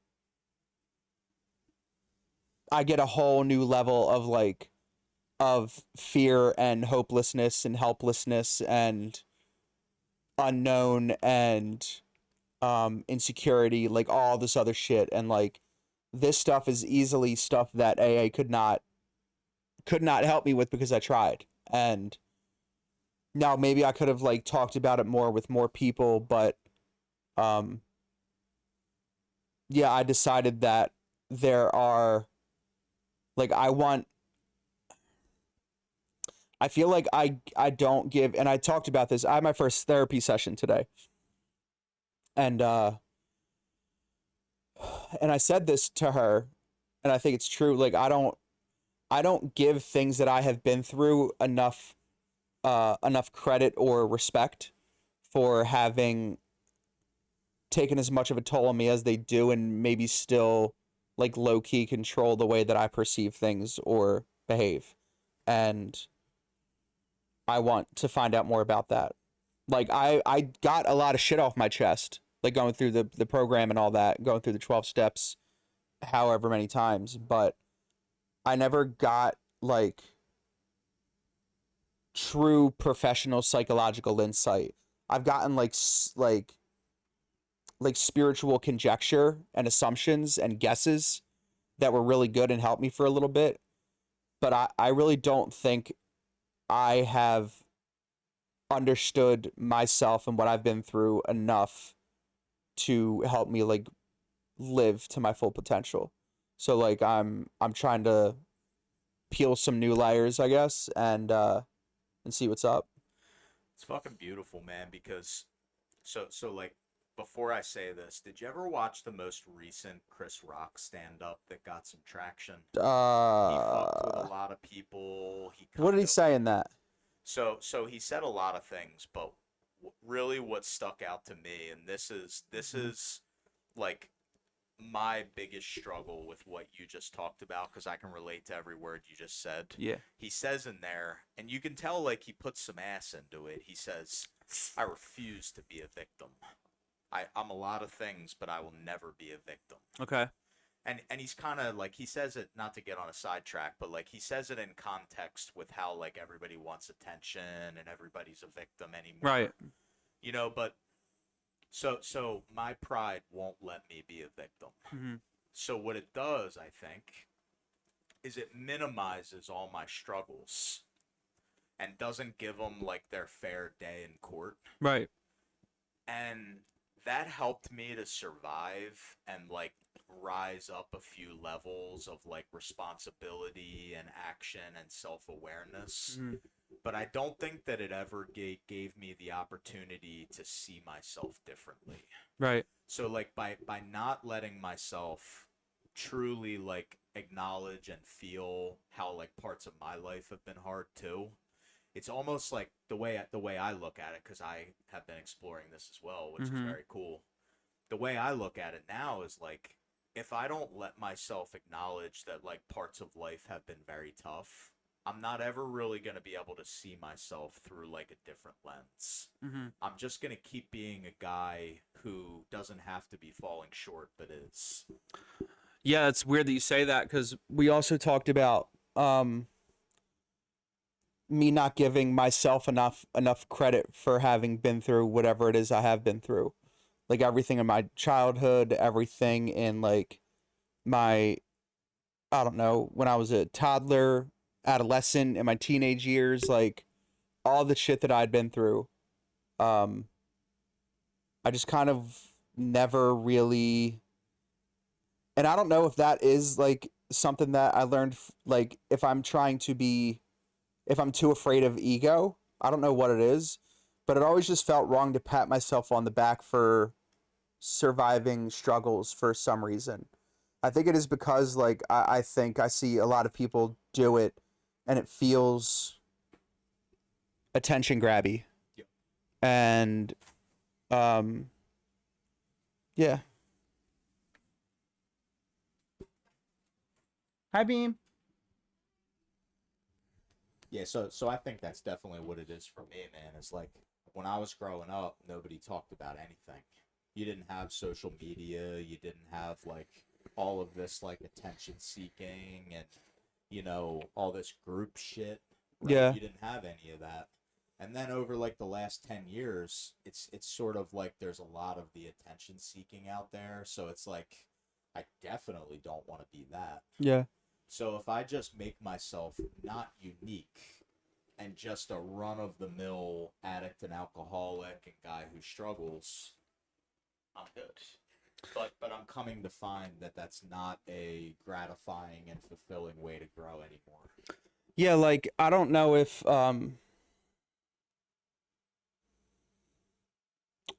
I get a whole new level of like of fear and hopelessness and helplessness and unknown and insecurity, like all this other shit. And like this stuff is easily stuff that AA could not help me with because I tried. And now maybe I could have like talked about it more with more people, but um yeah, I decided that there are like I feel like I don't give, and I talked about this. I had my first therapy session today. And and I said this to her, and I think it's true. Like I don't give things that I have been through enough credit or respect for having taken as much of a toll on me as they do, and maybe still like low key control the way that I perceive things or behave. And I want to find out more about that. Like I got a lot of shit off my chest, like going through the program and all that, going through the 12 steps however many times, but I never got like true professional psychological insight. I've gotten like spiritual conjecture and assumptions and guesses, that were really good and helped me for a little bit. But I really don't think I have understood myself and what I've been through enough to help me like live to my full potential. So like I'm trying to peel some new layers, I guess, and see what's up. It's fucking beautiful, man, because so like before I say this, did you ever watch the most recent Chris Rock stand up that got some traction? He fucked with a lot of people. He What did kind he of say in that? so he said a lot of things, but really what stuck out to me, and this is like my biggest struggle with what you just talked about, because I can relate to every word you just said. Yeah. He says in there, and you can tell like he puts some ass into it. He says, "I refuse to be a victim. I'm a lot of things, but I will never be a victim." Okay. And he's kind of like, he says it, not to get on a sidetrack, but like he says it in context with how like everybody wants attention and everybody's a victim anymore. Right. You know, but so my pride won't let me be a victim. Mm-hmm. So what it does, I think, is it minimizes all my struggles and doesn't give them like their fair day in court. Right. And that helped me to survive and like rise up a few levels of like responsibility and action and self-awareness. Mm-hmm. But I don't think that it ever gave me the opportunity to see myself differently. Right. So like by not letting myself truly like acknowledge and feel how like parts of my life have been hard too, it's almost like the way I look at it, because I have been exploring this as well, which is very cool. The way I look at it now is like, if I don't let myself acknowledge that like parts of life have been very tough, I'm not ever really going to be able to see myself through like a different lens. Mm-hmm. I'm just going to keep being a guy who doesn't have to be falling short, but is. Yeah, it's weird that you say that, because we also talked about me not giving myself enough credit for having been through whatever it is I have been through. Like everything in my childhood, everything in like my, I don't know, when I was a toddler, adolescent, in my teenage years, like all the shit that I'd been through. I just kind of never really, and I don't know if that is like something that I learned, like if I'm too afraid of ego, I don't know what it is, but it always just felt wrong to pat myself on the back for surviving struggles for some reason. I think it is because like I think I see a lot of people do it and it feels attention grabby. Yep. And yeah. Hi Beam. Yeah, so I think that's definitely what it is for me, man. It's like when I was growing up, nobody talked about anything. You didn't have social media, you didn't have like all of this like attention seeking and all this group shit. Right? Yeah. You didn't have any of that. And then over like the last 10 years, it's sort of like there's a lot of the attention seeking out there, so it's like I definitely don't want to be that. Yeah. So if I just make myself not unique and just a run-of-the-mill addict and alcoholic and guy who struggles, I'm good. But I'm coming to find that that's not a gratifying and fulfilling way to grow anymore. Yeah, like I don't know if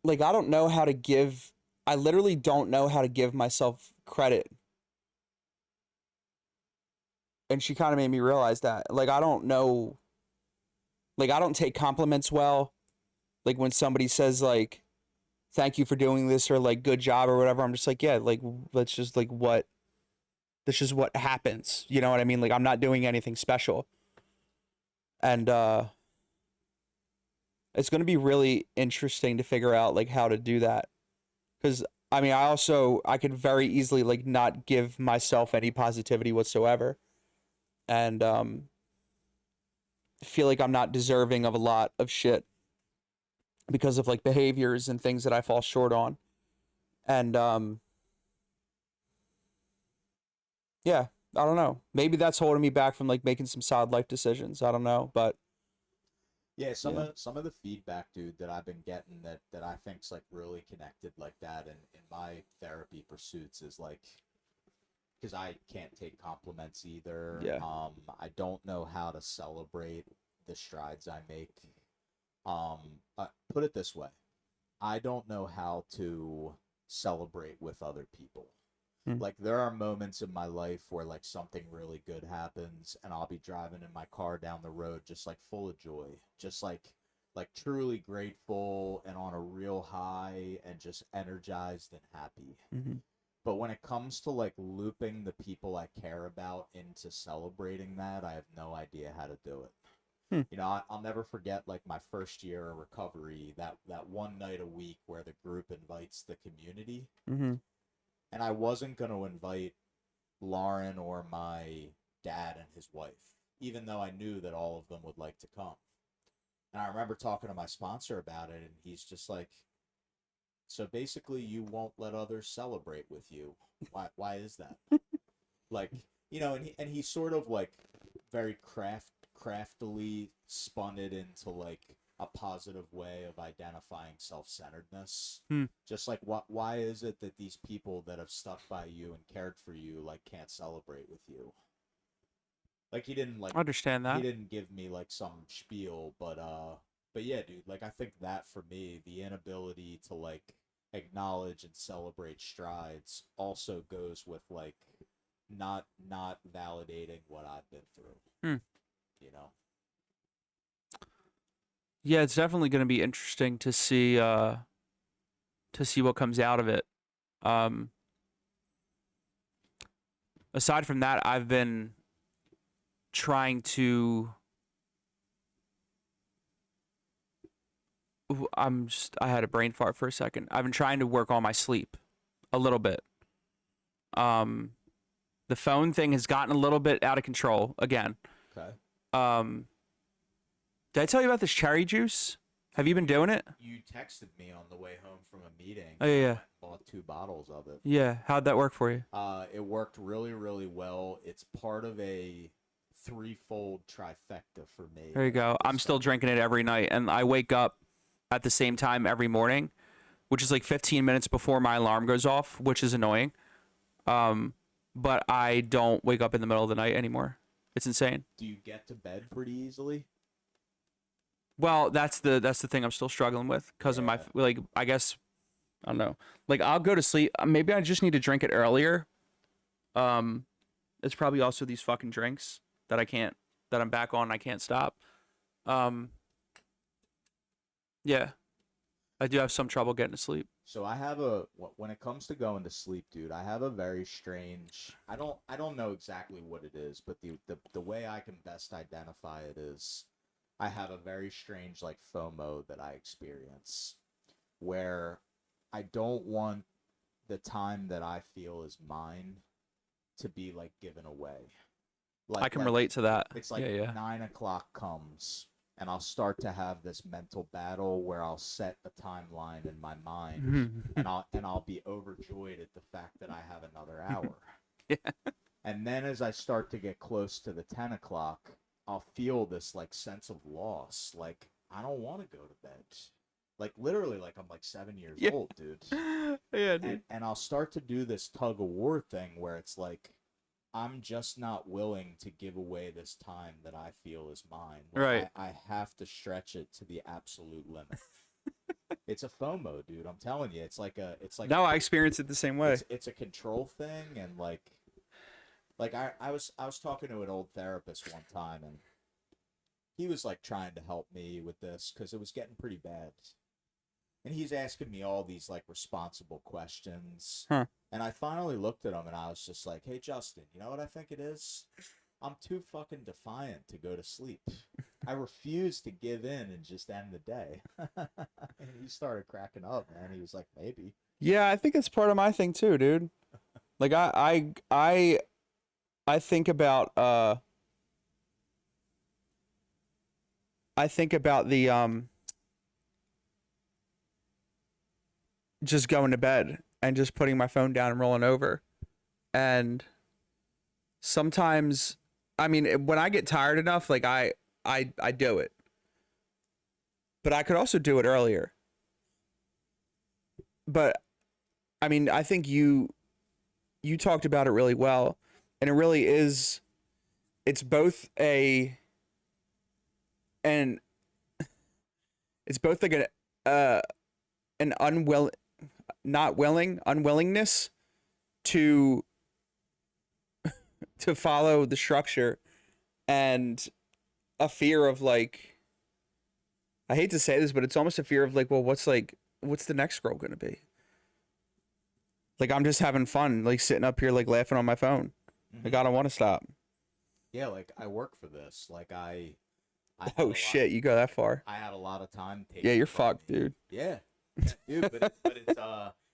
like I don't know how to give, I literally don't know how to give myself credit. And she kind of made me realize that. Like I don't know, like I don't take compliments well. Like when somebody says like thank you for doing this or like good job or whatever, I'm just like, yeah, like that's just what happens. You know what I mean? Like I'm not doing anything special. And it's going to be really interesting to figure out like how to do that. Cuz I mean, I could very easily like not give myself any positivity whatsoever. And feel like I'm not deserving of a lot of shit because of like behaviors and things that I fall short on. And yeah, I don't know. Maybe that's holding me back from like making some solid life decisions. I don't know, but Yeah, yeah. Some of the feedback, dude, that I've been getting that I think's like really connected like that in my therapy pursuits is like because I can't take compliments either. Yeah. I don't know how to celebrate the strides I make. Put it this way, I don't know how to celebrate with other people. Hmm. Like there are moments in my life where like something really good happens and I'll be driving in my car down the road just like full of joy, just like truly grateful and on a real high and just energized and happy. Mm-hmm. But when it comes to like looping the people I care about into celebrating that, I have no idea how to do it. Hmm. You know, I'll never forget like my first year of recovery, that one night a week where the group invites the community, Mm-hmm. and I wasn't going to invite Lauren or my dad and his wife, even though I knew that all of them would like to come. And I remember talking to my sponsor about it, and he's just like, "So basically, you won't let others celebrate with you. Why is that?" Like, you know, and he sort of like very craftily spun it into like a positive way of identifying self-centeredness. Hmm. Just like why is it that these people that have stuck by you and cared for you like can't celebrate with you? Like I understand he that. didn't give me like some spiel, but yeah, dude, like I think that for me, the inability to like acknowledge and celebrate strides also goes with like not validating what I've been through, Hmm. you know. Yeah, it's definitely going to be interesting to see what comes out of it. Um, aside from that, I've been trying to. I had a brain fart for a second. I've been trying to work on my sleep a little bit. Um, the phone thing has gotten a little bit out of control again. Okay. Um, did I tell you about this cherry juice? Have you been doing it? You texted me on the way home from a meeting. Oh yeah, And I yeah. went and bought 2 bottles of it. Yeah. How'd that work for you? It worked really, really well. It's part of a threefold trifecta for me. There you go. I'm still drinking it every night, and I wake up at the same time every morning, which is like 15 minutes before my alarm goes off, which is annoying. But I don't wake up in the middle of the night anymore. It's insane. Do you get to bed pretty easily? Well, that's the thing I'm still struggling with because of my Yeah. like I guess I don't know. Like I'll go to sleep. Maybe I just need to drink it earlier. It's probably also these fucking drinks that I'm back on and I can't stop. Um, yeah, I do have some trouble getting to sleep. So when it comes to going to sleep, dude, I have a very strange. I don't know exactly what it is, but the way I can best identify it is, I have a very strange like FOMO that I experience, where I don't want the time that I feel is mine to be like given away. I can Like relate to that. it's like Yeah, yeah. 9 o'clock comes and I'll start to have this mental battle where I'll set a timeline in my mind and I'll be overjoyed at the fact that I have another hour. Yeah. And then as I start to get close to the 10 o'clock, I'll feel this like sense of loss. Like I don't want to go to bed. Like literally like I'm like 7 years Yeah. old, dude. Yeah, dude. And I'll start to do this tug of war thing where it's like I'm just not willing to give away this time that I feel is mine. Like, Right. I have to stretch it to the absolute limit. It's a FOMO, dude. I'm telling you, it's like No, I experience it the same way. it's a control thing, and like I was talking to an old therapist one time, and he was like trying to help me with this because it was getting pretty bad. And he's asking me all these like responsible questions. Huh. And I finally looked at him and I was just like, "Hey Justin, you know what I think it is? I'm too fucking defiant to go to sleep. I refuse to give in and just end the day." And he started cracking up, man. He was like, "Maybe." Yeah, I think it's part of my thing too, dude. Like I think about I think about the just going to bed and just putting my phone down and rolling over. And sometimes, I mean, when I get tired enough, like I do it. But I could also do it earlier. But I mean, I think you talked about it really well, and it really is. It's both and it's both like an unwillingness to follow the structure, and a fear of like, I hate to say this, but it's almost a fear of like, well, what's the next scroll gonna be? Like, I'm just having fun, like sitting up here, like laughing on my phone. Like, I don't want to stop. Yeah, like I work for this. Like I had Oh shit, you go that far? I had a lot of time taken Yeah, you're from fucked, me. dude. Yeah, dude. But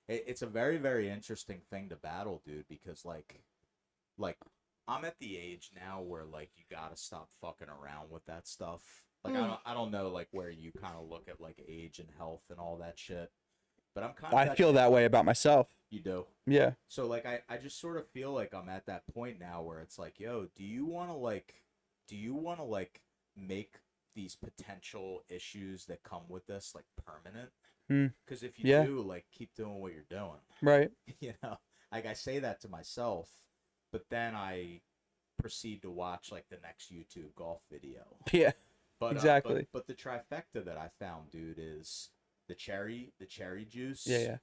it's a very very interesting thing to battle, dude. Because like I'm at the age now where like you gotta stop fucking around with that stuff. Like I don't know like where you kind of look at like age and health and all that shit. But I'm kind of I feel that way about myself. You do. Yeah. So like I just sort of feel like I'm at that point now where it's like, yo, do you want to like make these potential issues that come with this like permanent? Because if you Yeah. do, like keep doing what you're doing. Right. You know, like I say that to myself, but then I proceed to watch like the next YouTube golf video. Yeah. But Exactly. but the trifecta that I found, dude, is the cherry juice. Yeah, yeah.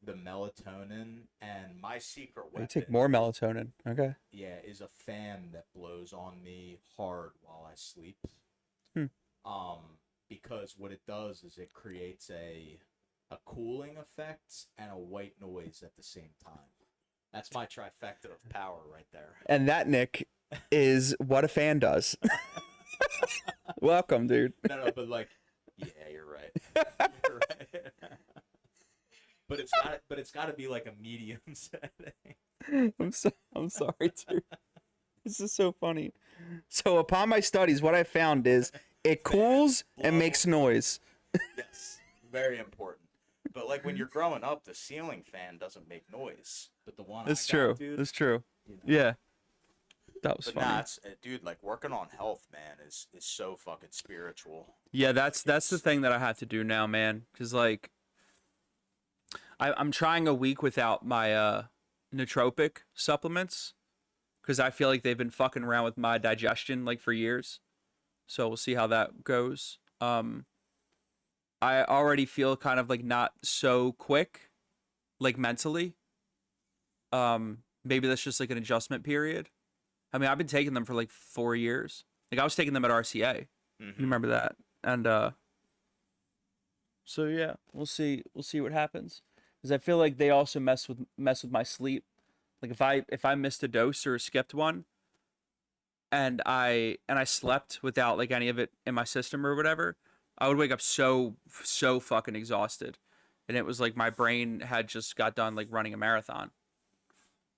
The melatonin, and my secret You weapon. take more melatonin. Okay. Yeah, is a fan that blows on me hard while I sleep. Hmm. Because what it does is it creates a cooling effect and a white noise at the same time. That's my trifecta of power right there. And that, Nick, is what a fan does. Welcome, dude. No, but like, yeah, you're right. You're right. But it's got to be like a medium setting. I'm sorry, dude. This is so funny. So upon my studies, what I found is it cools and makes noise. Yes, very important. But like when you're growing up, the ceiling fan doesn't make noise. But the one That's I got, true. dude, That's true. you know, Yeah. That was But funny. nah, it's, dude, like working on health, man, is so fucking spiritual. Yeah, that's the thing that I have to do now, man. Cause like, I'm trying a week without my nootropic supplements, because I feel like they've been fucking around with my digestion like for years. So we'll see how that goes. I already feel kind of like not so quick, like mentally. Maybe that's just like an adjustment period. I mean, I've been taking them for like 4 years. Like I was taking them at RCA. You remember that? And so yeah, we'll see what happens. Because I feel like they also mess with my sleep. Like if I missed a dose or skipped one, and I slept without like any of it in my system or whatever, I would wake up so fucking exhausted, and it was like my brain had just got done like running a marathon.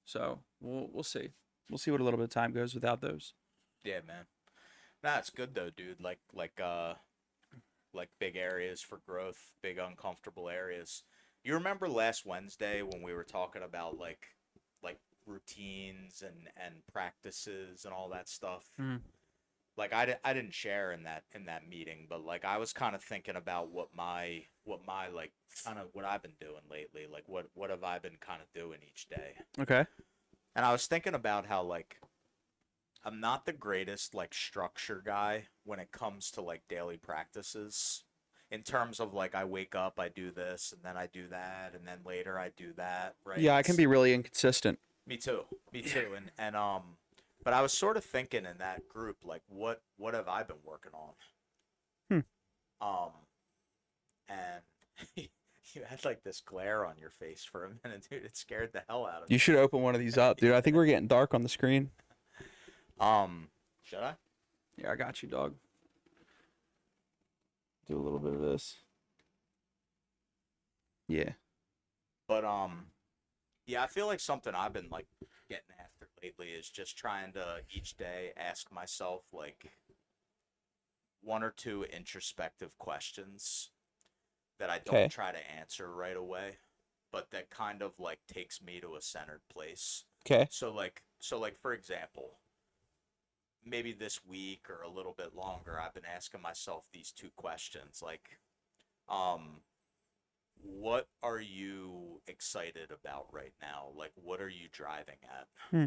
So we'll see what a little bit of time goes without those. Yeah, man. Nah, it's good though, dude. Like big areas for growth, big uncomfortable areas. You remember last Wednesday when we were talking about like routines and practices and all that stuff? Like I didn't share in that meeting, but like I was kind of thinking about what my like kind of what I've been doing lately, like what have I been kind of doing each day. Okay. And I was thinking about how like I'm not the greatest like structure guy when it comes to like daily practices. In terms of like I wake up, I do this, and then I do that, and then later I do that, right? Yeah, I can be really inconsistent. Me too. And but I was sort of thinking in that group, like what have I been working on? And you had like this glare on your face for a minute, dude. It scared the hell out of me. You should open one of these up, dude. I think we're getting dark on the screen. Should I? Yeah, I got you, dog. Do a little bit of this. Yeah. But yeah, I feel like something I've been like getting after lately is just trying to each day ask myself like one or two introspective questions that I don't try to answer right away, but that kind of like takes me to a centered place. Okay. So like so like for example, maybe this week or a little bit longer, I've been asking myself these two questions like, um, what are you excited about right now? Like, what are you driving at? Hmm.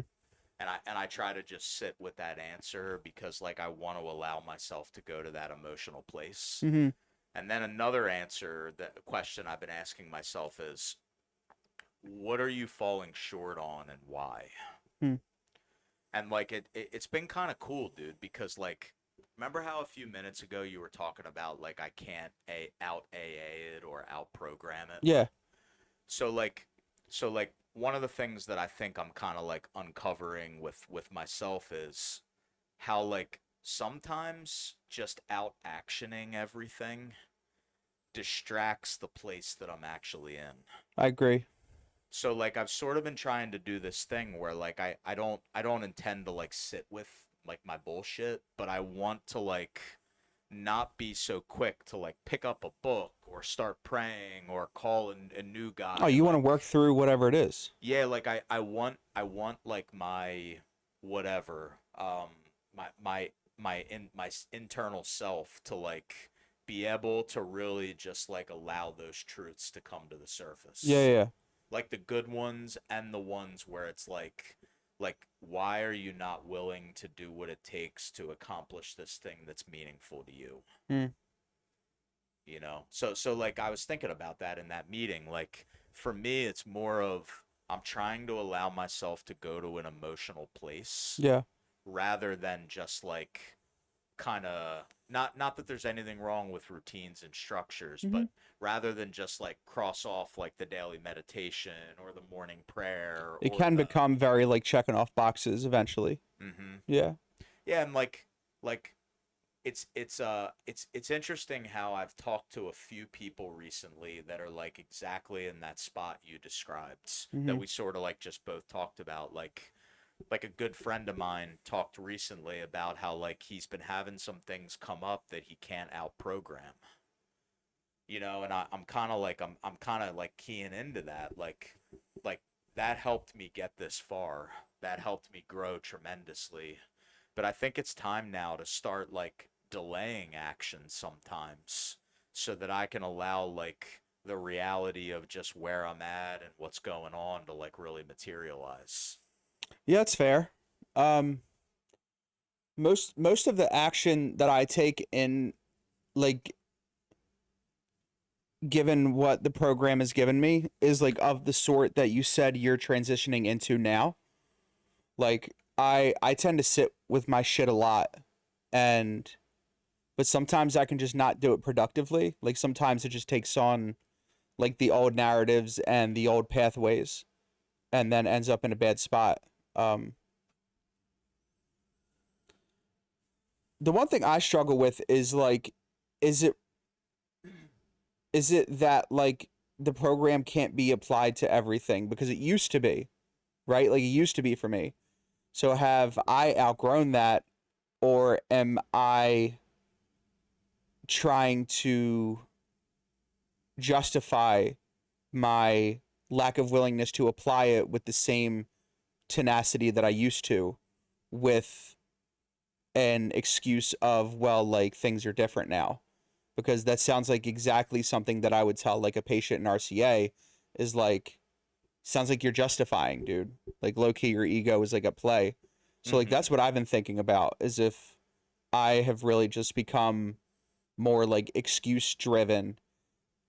And I try to just sit with that answer because like I want to allow myself to go to that emotional place. Mm-hmm. And then another answer, that question I've been asking myself is, what are you falling short on and why? Hmm. And like it's been kind of cool, dude, because like remember how a few minutes ago you were talking about like I can't out AA it or out program it? Yeah. So like one of the things that I think I'm kind of like uncovering with myself is how like sometimes just out actioning everything distracts the place that I'm actually in. I agree. So like I've sort of been trying to do this thing where like I don't intend to like sit with like my bullshit, but I want to like not be so quick to like pick up a book or start praying or call a new Oh, guy you want to work like through whatever it is. yeah, like I want like my whatever my internal self to like be able to really just like allow those truths to come to the Yeah, surface. yeah, Like the good ones and the ones where it's like why are you not willing to do what it takes to accomplish this thing that's meaningful to you? yeah. Hmm. So like I was thinking about that in that meeting. Like for me it's more of I'm trying to allow myself to go to an emotional place Yeah. rather than just like kind of not that there's anything wrong with routines and structures, Hmm. but rather than just like cross off like the daily meditation or the morning prayer It or can the become very like checking off boxes eventually. mhm. Yeah. Yeah, and like it's interesting how I've talked to a few people recently that are like exactly in that spot you described that Hmm. we sort of like just both talked about like a good friend of mine talked recently about how like he's been having some things come up that he can't out program, and I'm kind of like I'm kind of like keying into that like that helped me get this far, that helped me grow tremendously, but I think it's time now to start like delaying action sometimes so that I can allow like the reality of just where I'm at and what's going on to like really materialize. Yeah, it's fair. Um, most of the action that I take in like given what the program has given me is like of the sort that you said you're transitioning into now. Like I tend to sit with my shit a lot and but sometimes I can just not do it productively. Like sometimes it just takes on like the old narratives and the old pathways and then ends up in a bad spot. Um the one thing I struggle with is like is it is it that like the program can't be applied to everything because it used to be, right? Like it used to be for me. So have I outgrown that or am I trying to justify my lack of willingness to apply it with the same tenacity that I used to with an excuse of, well, like things are different now? Because that sounds like exactly something that I would tell like a patient in RCA is like, sounds like you're justifying, dude. Like low key, your ego is like at play. So like Mm-hmm. that's what I've been thinking about is if I have really just become more like excuse driven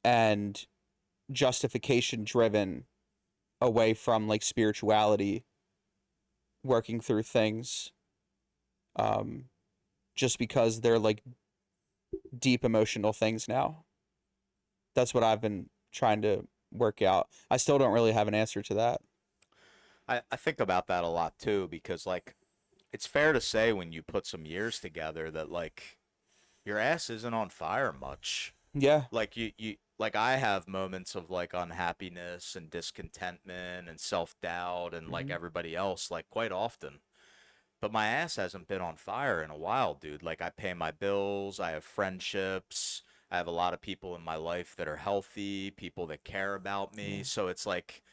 and justification driven away from like spirituality, working through things, um, just because they're like deep emotional things now. That's what I've been trying to work out. I still don't really have an answer to that. I think about that a lot too because like it's fair to say when you put some years together that like your ass isn't on fire much. Yeah. Like you like I have moments of like unhappiness and discontentment and self-doubt and like Hmm. everybody else like quite often. But my ass hasn't been on fire in a while, dude. Like I pay my bills, I have friendships, I have a lot of people in my life that are healthy, people that care about me. Yeah. So it's like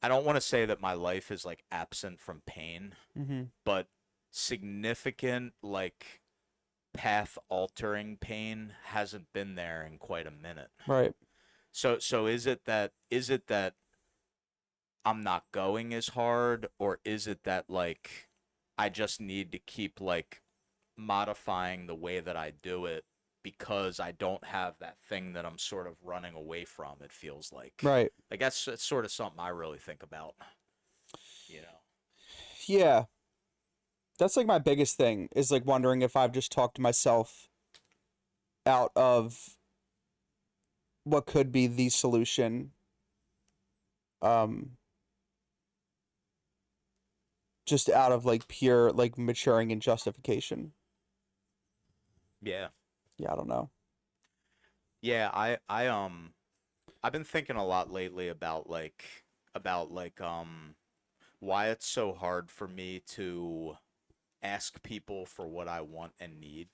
I don't want to say that my life is like absent from pain, Mm-hmm. but significant like path altering pain hasn't been there in quite a minute. Right. So is it that I'm not going as hard, or is it that like I just need to keep like modifying the way that I do it because I don't have that thing that I'm sort of running away from, it feels like. Right. Like that's sort of something I really think about, you know. Yeah. That's like my biggest thing is like wondering if I've just talked myself out of what could be the solution. Um, just out of like pure like maturing and justification. Yeah. Yeah, I don't know. Yeah, I've been thinking a lot lately about why it's so hard for me to ask people for what I want and need.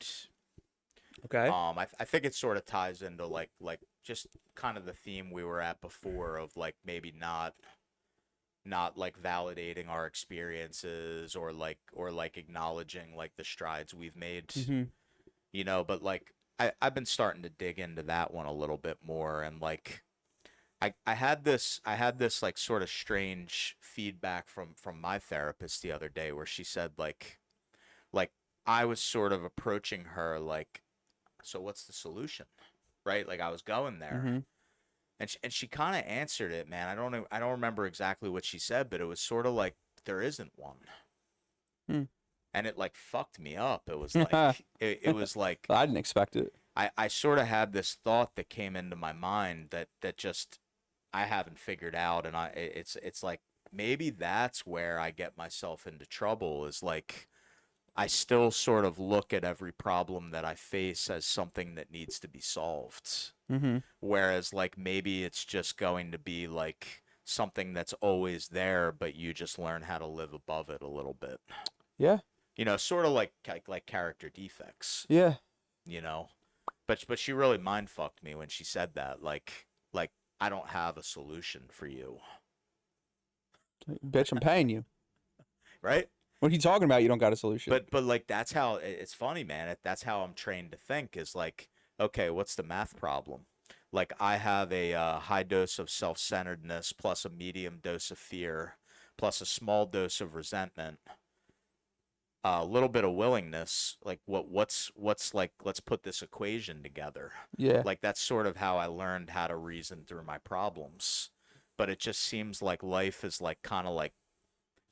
Okay. I think it sort of ties into like just kind of the theme we were at before of like maybe not like validating our experiences or like acknowledging like the strides we've made, Mm-hmm. but like I've been starting to dig into that one a little bit more, and like I had this like sort of strange feedback from my therapist the other day where she said like I was sort of approaching her like, so what's the solution? Right? Like I was going there. Mm-hmm. And she kind of answered it, man. I don't remember exactly what she said, but it was sort of like there isn't one. Hmm. And it like fucked me up. It was like it was like I didn't expect it. I sort of had this thought that came into my mind that just I haven't figured out, and it's like maybe that's where I get myself into trouble, is like I still sort of look at every problem that I face as something that needs to be solved. Mm-hmm. Whereas like maybe it's just going to be like something that's always there, but you just learn how to live above it a little bit. Yeah. Sort of like character defects, Yeah. you know. But she really mind fucked me when she said that. Like I don't have a solution for you, Bitch, I'm paying you. right? What are you talking about? You don't got a solution. But like that's how it's funny, man. That's how I'm trained to think. Is like, okay, what's the math problem? Like I have a high dose of self-centeredness plus a medium dose of fear plus a small dose of resentment, a little bit of willingness. Like what's like, let's put this equation together. Yeah. Like that's sort of how I learned how to reason through my problems. But it just seems like life is like kind of like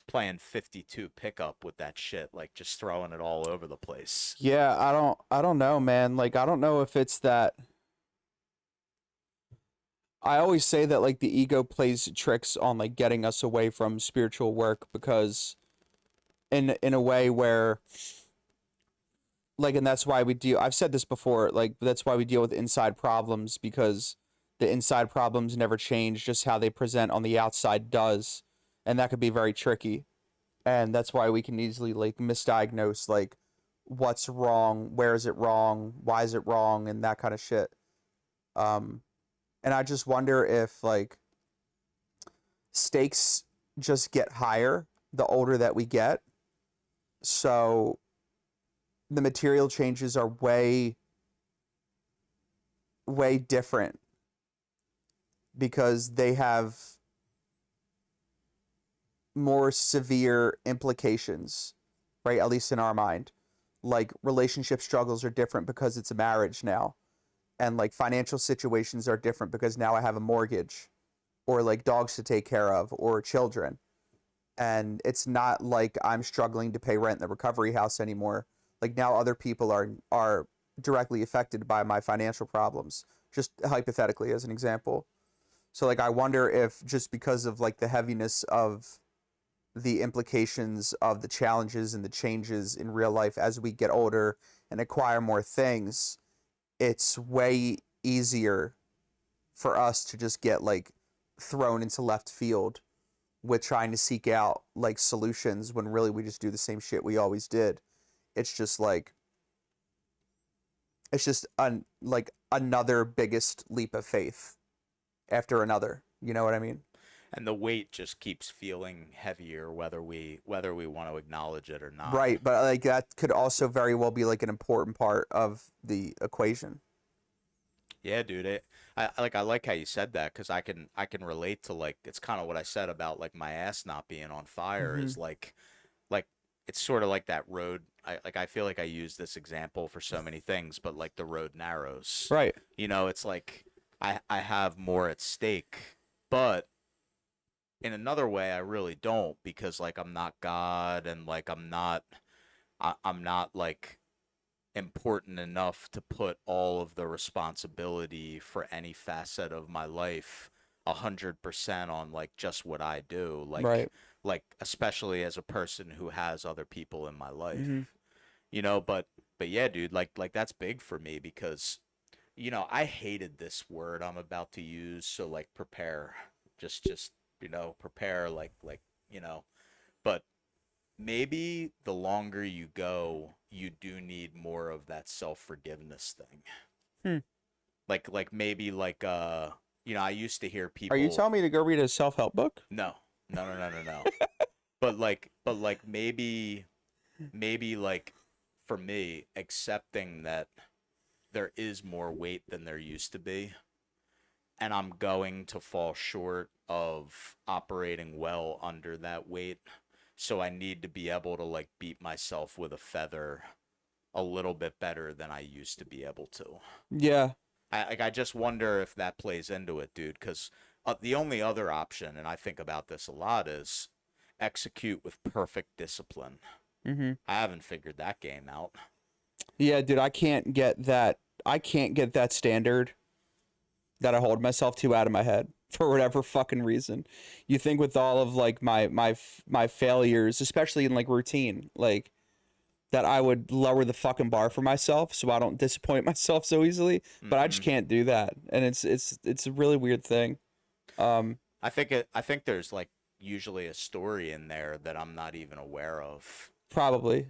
playing 52 pickup with that shit, like just throwing it all over the place. Yeah, I don't know, man. Like I don't know if it's that I always say that like the ego plays tricks on like getting us away from spiritual work because in a way where like and that's why we deal I've said this before, like that's why we deal with inside problems because the inside problems never change, just how they present on the outside does. And that could be very tricky. And that's why we can easily like misdiagnose like what's wrong, where is it wrong, why is it wrong, and that kind of shit. Um and I just wonder if like stakes just get higher the older that we get. So the material changes are way different because they have more severe implications, right? At least in our mind. Like relationship struggles are different because it's a marriage now. And like financial situations are different because now I have a mortgage or like dogs to take care of or children. And it's not like I'm struggling to pay rent in the recovery house anymore. Like now other people are directly affected by my financial problems, just hypothetically as an example. So like I wonder if just because of like the heaviness of the implications of the challenges and the changes in real life as we get older and acquire more things, it's way easier for us to just get like thrown into left field with trying to seek out like solutions when really we just do the same shit we always did. It's just like it's just like another biggest leap of faith after another. You know what I mean? And the weight just keeps feeling heavier whether we want to acknowledge it or not. Right, but like that could also very well be like an important part of the equation. Yeah, dude. I like how you said that because I can relate to like it's kind of what I said about like my ass not being on fire is like it's sort of like that road. I feel like I use this example for so many things, but like the road narrows. Right. You know, it's like I have more at stake, but in another way I really don't because like I'm not God and like I'm not like important enough to put all of the responsibility for any facet of my life 100% on like just what I do. Right. Like especially as a person who has other people in my life. Mm-hmm. You know, but yeah, dude, like that's big for me because I hated this word I'm about to use, so like prepare. Just prepare like, but maybe the longer you go, you do need more of that self-forgiveness thing. Hmm. Like maybe like I used to hear Are you people telling me to go read a self-help book? No. No, no, no, no, no. But like maybe like for me accepting that there is more weight than there used to be and I'm going to fall short of operating well under that weight. So I need to be able to like beat myself with a feather a little bit better than I used to be able to. Yeah. I just wonder if that plays into it, dude, because the only other option, and I think about this a lot, is execute with perfect discipline. Mm-hmm. I haven't figured that game out. Yeah, dude, I can't get that. I can't get that standard that I hold myself to out of my head for whatever fucking reason. You think with all of like my failures, especially in like routine, like that I would lower the fucking bar for myself so I don't disappoint myself so easily, but I just can't do that. And it's a really weird thing. I think there's like usually a story in there that I'm not even aware of. Probably.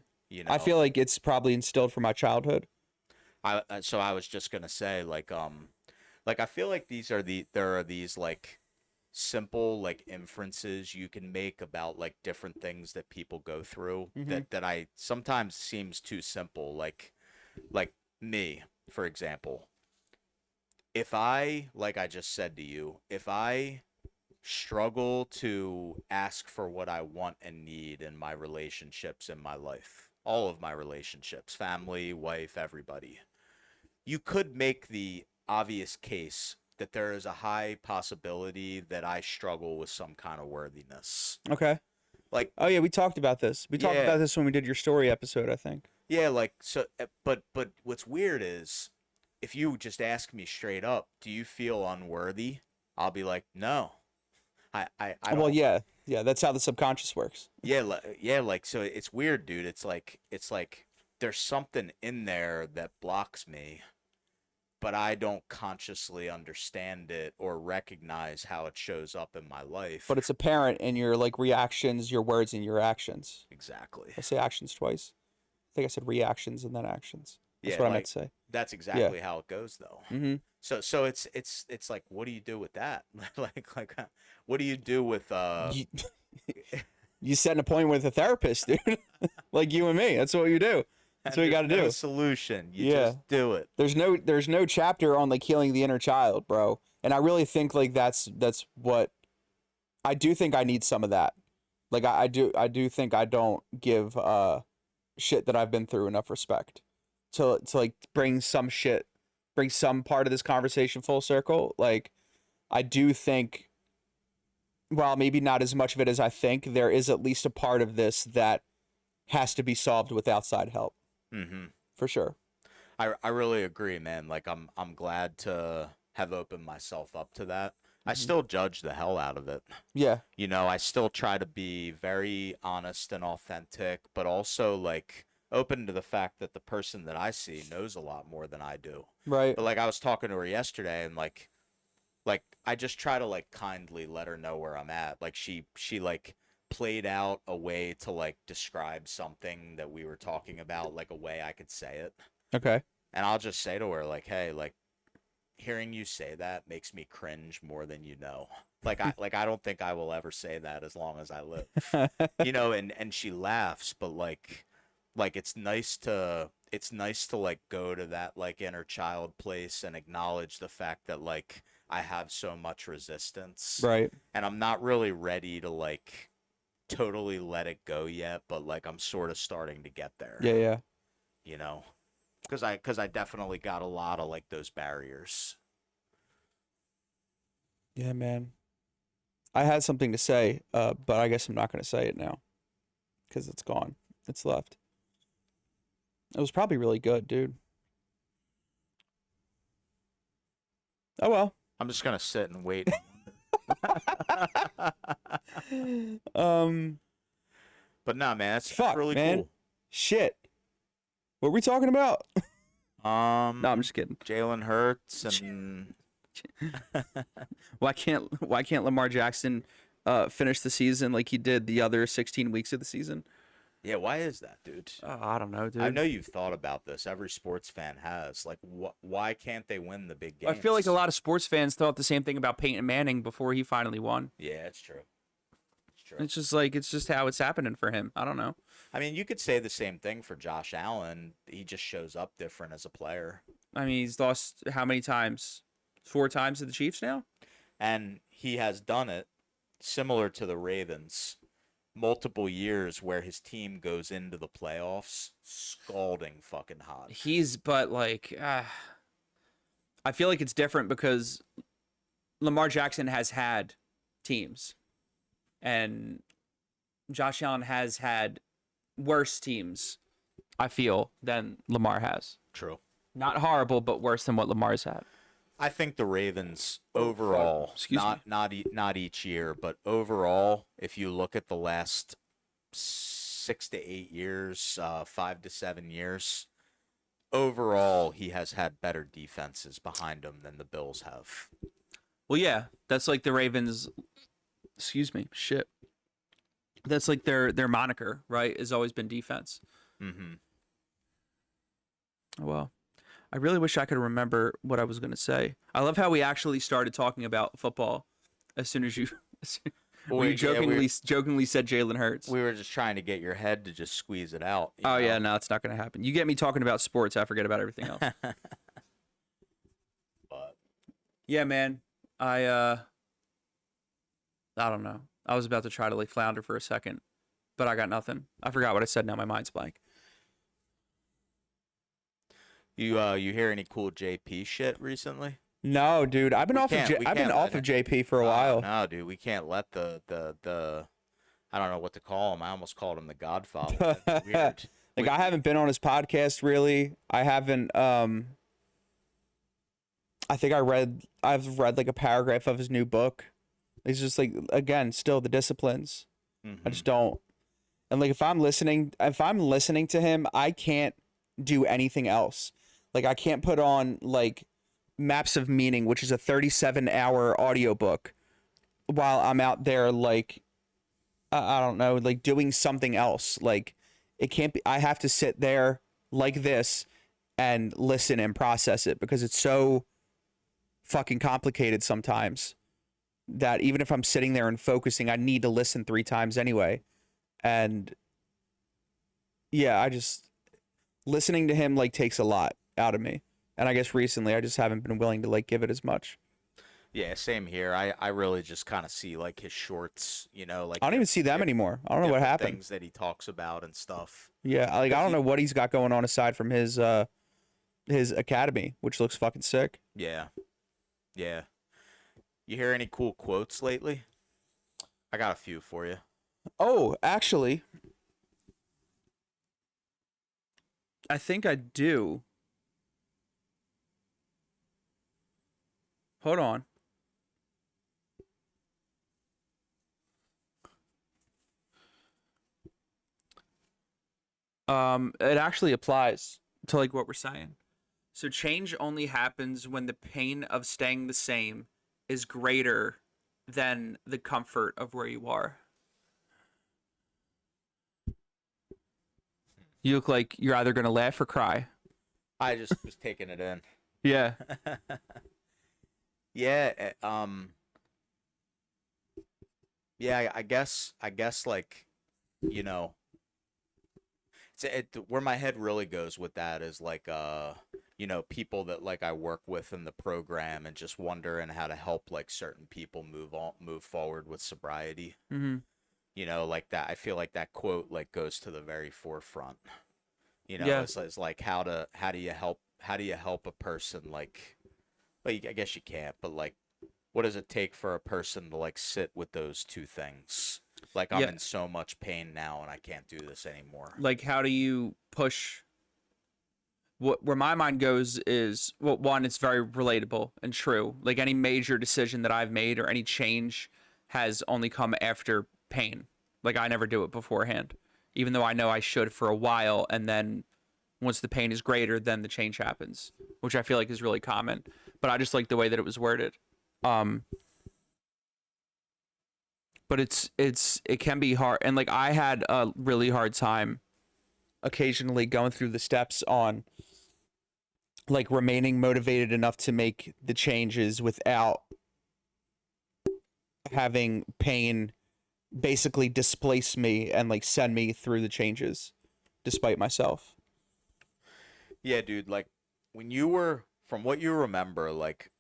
I feel like it's probably instilled from my childhood. So I was just gonna say like I feel like there are these like simple like inferences you can make about like different things that people go through that I sometimes seems too simple like me for example, if I like I just said to you, if I struggle to ask for what I want and need in my relationships in my life, all of my relationships, family, wife, everybody, you could make the obvious case that there is a high possibility that I struggle with some kind of worthiness. Okay. Like, Oh yeah, we talked about this. We talked Yeah. about this when we did your story episode, I think. yeah, like so but what's weird is if you just ask me straight up, do you feel unworthy? I'll be like, "No." I Well, don't. yeah. Yeah, that's how the subconscious works. Yeah, like so it's weird, dude. It's like there's something in there that blocks me, but I don't consciously understand it or recognize how it shows up in my life. But it's apparent in your like reactions, your words, and your actions. Exactly. I say actions twice. I think I said reactions and then actions. That's Yeah, what I like meant to say. that's exactly how it goes though. Mm-hmm. So it's like what do you do with that? like what do you do with You, you set an appointment with a therapist, dude. Like you and me. That's what you do. That's what you got to there's no do. solution. You Yeah. just do it. There's no chapter on like healing the inner child, bro. And I really think like that's what I do think I need some of that. Like I do think I don't give shit that I've been through enough respect to like bring some part of this conversation full circle. Like I do think while maybe not as much of it as I think, there is at least a part of this that has to be solved with outside help. Mm-hmm. For sure. I really agree, man. Like I'm glad to have opened myself up to that. I still judge the hell out of it. Yeah. I still try to be very honest and authentic, but also like open to the fact that the person that I see knows a lot more than I do. Right. But like I was talking to her yesterday and like I just try to like kindly let her know where I'm at. Like she like played out a way to like describe something that we were talking about, like a way I could say it. Okay. And I'll just say to her like, "Hey, like hearing you say that makes me cringe more than you know." I don't think I will ever say that as long as I live. You know, and she laughs, but like it's nice to like go to that like inner child place and acknowledge the fact that like I have so much resistance, Right. and I'm not really ready to like totally let it go yet, but like I'm sort of starting to get there, Yeah, yeah. you know, because I definitely got a lot of like those barriers. Yeah, man. I had something to say, but I guess I'm not going to say it now because it's gone. It's left. It was probably really good, dude. Oh well. I'm just gonna sit and wait. um, But nah, man, that's fuck, really man. Shit. What were we talking about? cool. No, I'm just kidding. Jalen Hurts and Why can't Lamar Jackson finish the season like he did the other 16 weeks of the season? yeah, why is that, dude? I don't know, dude. I know you've thought about this. Every sports fan has. Like, why can't they win the big I games? feel like a lot of sports fans thought the same thing about Peyton Manning before he finally won. Yeah, it's true. It's true. It's just how it's happening for him. I don't know. I mean, you could say the same thing for Josh Allen. He just shows up different as a player. I mean, he's lost how many times? 4 times to the Chiefs now? And he has done it similar to the Ravens multiple years where his team goes into the playoffs scalding fucking hot. But like, I feel like it's different because Lamar Jackson has had teams and Josh Allen has had worse teams, I feel, than Lamar has. True. Not horrible, but worse than what Lamar's had. I think the Ravens overall, Excuse me. not each year, but overall, if you look at the last 6 to 8 years, 5 to 7 years, overall he has had better defenses behind him than the Bills have. Well, yeah, that's like the Ravens. Excuse me, shit. That's like their moniker, right? Has always been defense. Mm-hmm. Oh, well, I really wish I could remember what I was going to say. I love how we actually started talking about football as soon as you jokingly said Jalen Hurts. We were just trying to get your head to just squeeze it out. Oh, yeah, no, it's not going to happen. You get me talking about sports, I forget about everything else. But Yeah, man. I don't know. I was about to try to like flounder for a second, but I got nothing. I forgot what I said now. My mind's blank. you hear any cool JP shit recently? No, dude. I've been We off of can't- we I've been can't off let of JP for a while. No, dude, we can't let the I don't know what to call him. I almost called him the Godfather. That's weird. Like I haven't been on his podcast really. I haven't I think I've read like a paragraph of his new book. It's just like, again, still the disciplines. I just don't. And like if I'm listening to him, I can't do anything else. Like I can't put on like Maps of Meaning, which is a 37-hour audiobook, while I'm out there like I don't know, like doing something else. Like it can't be. I have to sit there like this and listen and process it because it's so fucking complicated sometimes that even if I'm sitting there and focusing, I need to listen 3 times anyway. And yeah, I just listening to him like takes a lot out of me. And I guess recently I just haven't been willing to like give it as much. Yeah, same here. I really just kind of see like his shorts, like I don't even see them anymore. I don't know what different happened. Things that he talks about and stuff. Yeah, like I don't know what he's got going on aside from his academy, which looks fucking sick. Yeah. Yeah. You hear any cool quotes lately? I got a few for you. Oh, actually, I think I do. Hold on. It actually applies to like what we're saying. So change only happens when the pain of staying the same is greater than the comfort of where you are. You look like you're either going to laugh or cry. I just was taking it in. Yeah. Yeah, Yeah, I guess like, you know, where my head really goes with that is like people that like I work with in the program and just wondering how to help like certain people move forward with sobriety. Mm-hmm. Like that. I feel like that quote like goes to the very forefront. Yeah. It's like how do you help a person like I guess you can't, but like what does it take for a person to like sit with those two things? Like I'm Yeah. in so much pain now and I can't do this anymore. Like, how do you push? Where my mind goes is, well, one, it's very relatable and true. Like, any major decision that I've made or any change has only come after pain. Like, I never do it beforehand, even though I know I should for a while. And then once the pain is greater, then the change happens, which I feel like is really common. But I just like the way that it was worded. Um, but it can be hard, and like I had a really hard time occasionally going through the steps on like remaining motivated enough to make the changes without having pain basically displace me and like send me through the changes despite myself. Yeah, dude, like when you were from what you remember, like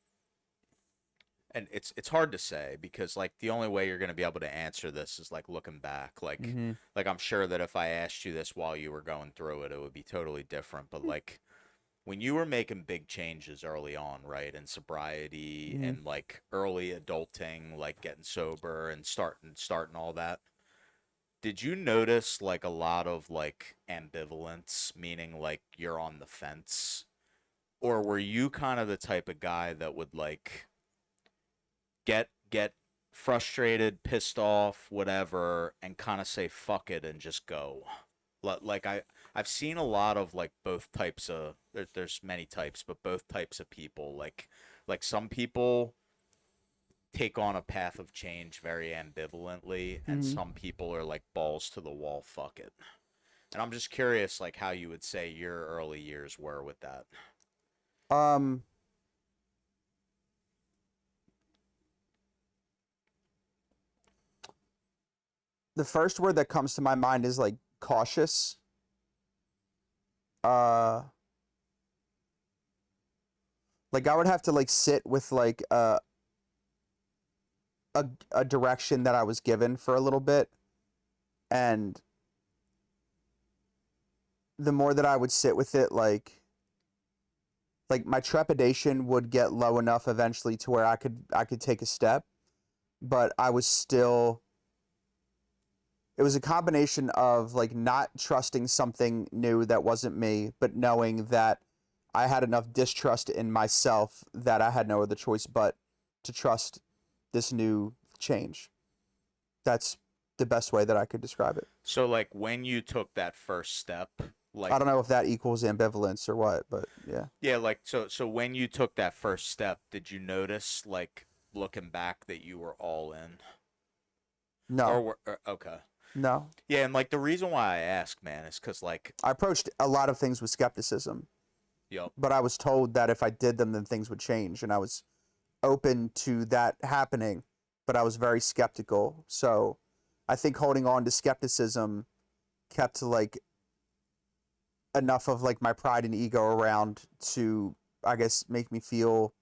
and it's hard to say because like the only way you're going to be able to answer this is like looking back. Mm-hmm. Like I'm sure that if I asked you this while you were going through it, it would be totally different, but like when you were making big changes early on, right, in sobriety Mm-hmm. and like early adulting, like getting sober and starting all that, did you notice like a lot of like ambivalence, meaning like you're on the fence? Or were you kind of the type of guy that would like get frustrated, pissed off, whatever, and kind of say fuck it and just go? Like I've seen a lot of like both types of there's many types, but both types of people. Like some people take on a path of change very ambivalently, and Mm-hmm. some people are like balls to the wall, fuck it. And I'm just curious, like how you would say your early years were with that. Um, the first word that comes to my mind is like cautious. Uh, like I would have to like sit with like a direction that I was given for a little bit, and the more that I would sit with it, like my trepidation would get low enough eventually to where I could take a step, but I was still, it was a combination of like not trusting something new that wasn't me, but knowing that I had enough distrust in myself that I had no other choice but to trust this new change. That's the best way that I could describe it. So like when you took that first step, I like don't know if that equals ambivalence or what, but yeah. yeah, like so when you took that first step, did you notice like looking back that you were all in? No, Okay. no. Yeah, and like the reason why I ask, man, is cuz like I approached a lot of things with skepticism, yep. but I was told that if I did them, then things would change, and I was open to that happening, but I was very skeptical. So I think holding on to skepticism kept like enough of like my pride and ego around to, I guess, make me feel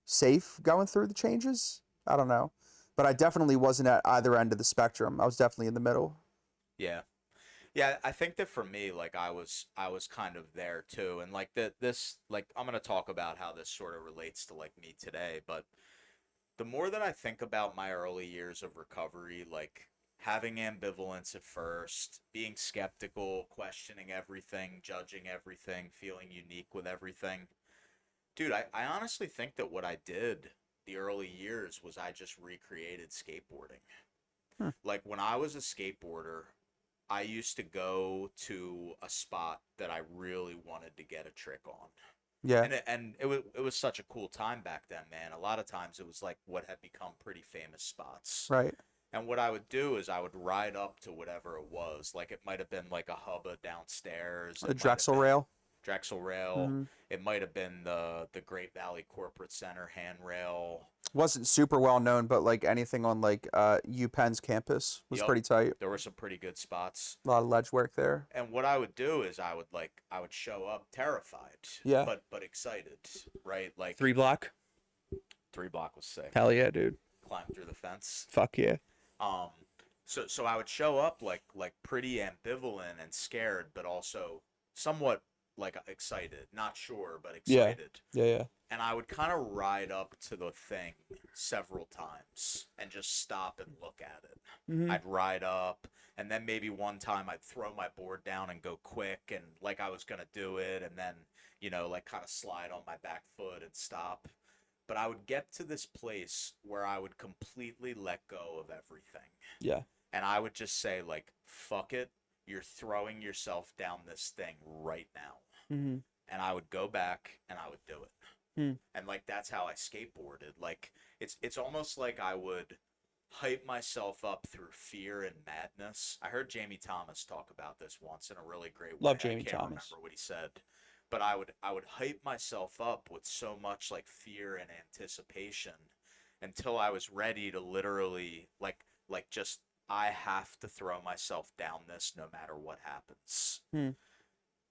safe going through the changes. I don't know. But I definitely wasn't at either end of the spectrum. I was definitely in the middle. Yeah. Yeah, I think that for me, like I was kind of there too, and like this, like I'm gonna talk about how this sort of relates to like me today. But the more that I think about my early years of recovery, like having ambivalence at first, being skeptical, questioning everything, judging everything, feeling unique with everything, dude, I honestly think that what I did the early years was I just recreated skateboarding. Hmm. Like when I was a skateboarder, I used to go to a spot that I really wanted to get a trick on. Yeah. And it was such a cool time back then, man. A lot of times it was like what had become pretty famous spots. Right. And what I would do is I would ride up to whatever it was. Like it might have been like a hubba downstairs. The It might have Drexel been rail. Drexel Rail. Mm-hmm. It might have been the Great Valley Corporate Center handrail. Wasn't super well known, but like anything on like UPenn's campus was Yep. pretty tight. There were some pretty good spots. A lot of ledge work there. And what I would do is I would show up terrified, Yeah. but excited, right? Like 3 block. 3 block was sick. Hell yeah, dude. Climb through the fence. Fuck yeah. So I would show up like pretty ambivalent and scared, but also somewhat like excited, not sure, but Yeah. excited. Yeah. And I would kind of ride up to the thing several times and just stop and look at it. Mm-hmm. I'd ride up, and then maybe one time I'd throw my board down and go quick, and like I was gonna do it, and then like kind of slide on my back foot and stop. But I would get to this place where I would completely let go of everything. Yeah. And I would just say, like, fuck it, you're throwing yourself down this thing right now. Mm-hmm. And I would go back and I would do it. And like that's how I skateboarded. Like it's almost like I would hype myself up through fear and madness. I heard Jamie Thomas talk about this once in a really great way. Love Jamie I can't Thomas. remember what he said. But I would hype myself up with so much like fear and anticipation until I was ready to literally like just I have to throw myself down this no matter what happens.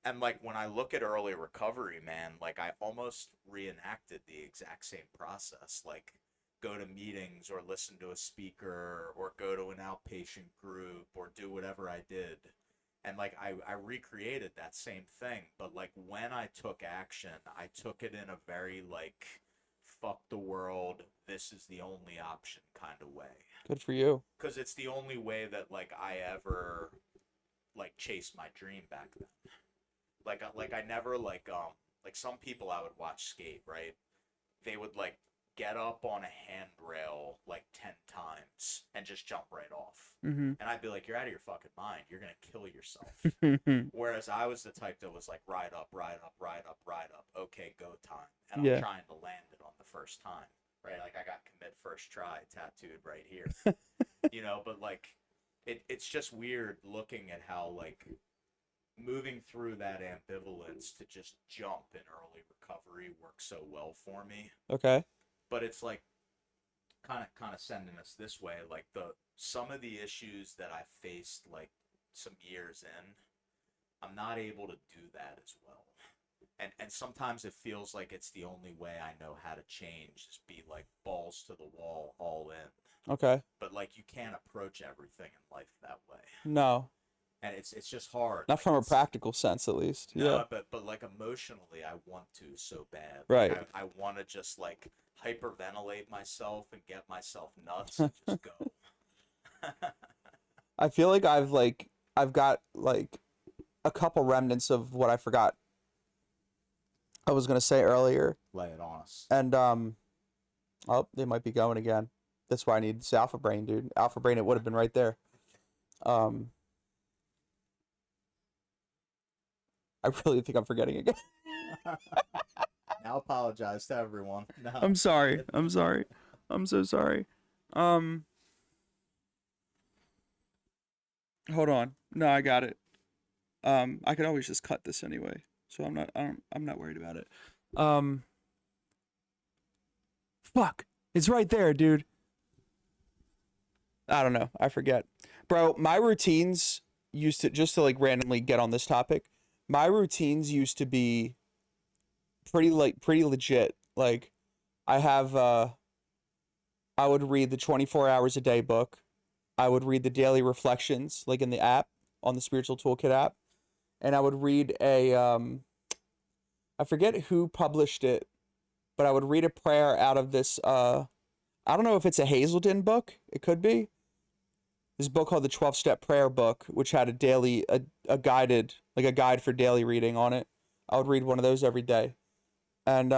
And like when I look at early recovery, man, like I almost reenacted the exact same process. Like go to meetings or listen to a speaker or go to an outpatient group or do whatever I did. And like I recreated that same thing. But like when I took action, I took it in a very like fuck the world, this is the only option kind of way. Good for you. Because it's the only way that like I ever like chased my dream back then. Like I never like some people I would watch skate, right? They would like get up on a handrail like 10 times and just jump right off. Mm-hmm. And I'd be like, you're out of your fucking mind. You're going to kill yourself. Mm-hmm. Whereas I was the type that was like, ride up, ride up, ride up, ride up. Okay, go time. And Yeah. I'm trying to land it on the first time, right? Like I got commit first try tattooed right here, but like it's just weird looking at how like moving through that ambivalence to just jump in early recovery works so well for me. Okay. But it's like kind of sending us this way, like some of the issues that I faced like some years in, I'm not able to do that as well. And sometimes it feels like it's the only way I know how to change, is be like balls to the wall, all in. Okay. But like you can't approach everything in life that way. No. And it's just hard. Not like, from a practical sense, at least. No, Yeah. but like emotionally, I want to so bad. Right. Like, I want to just like hyperventilate myself and get myself nuts and just go. I feel like I've got like a couple remnants of what I forgot I was gonna say earlier. Lay it on us. And oh, they might be going again. That's why I need this alpha brain, dude. Alpha brain, it would have been right there. I really think I'm forgetting again. Now apologize to everyone. No. I'm sorry. I'm sorry. I'm so sorry. Hold on. No, I got it. I could always just cut this anyway, so I'm not worried about it. Fuck. It's right there, dude. I don't know. I forget. Bro, my routines used to, just to like randomly get on this topic, my routines used to be pretty legit. Like I have I would read the 24 hours a day book. I would read the daily reflections like in the app, on the Spiritual Toolkit app, and I would read a I forget who published it, but I would read a prayer out of this I don't know if it's a Hazelden book. It could be. This book called the 12-Step Prayer Book, which had a daily a guided, like a guide for daily reading on it. I would read one of those every day. And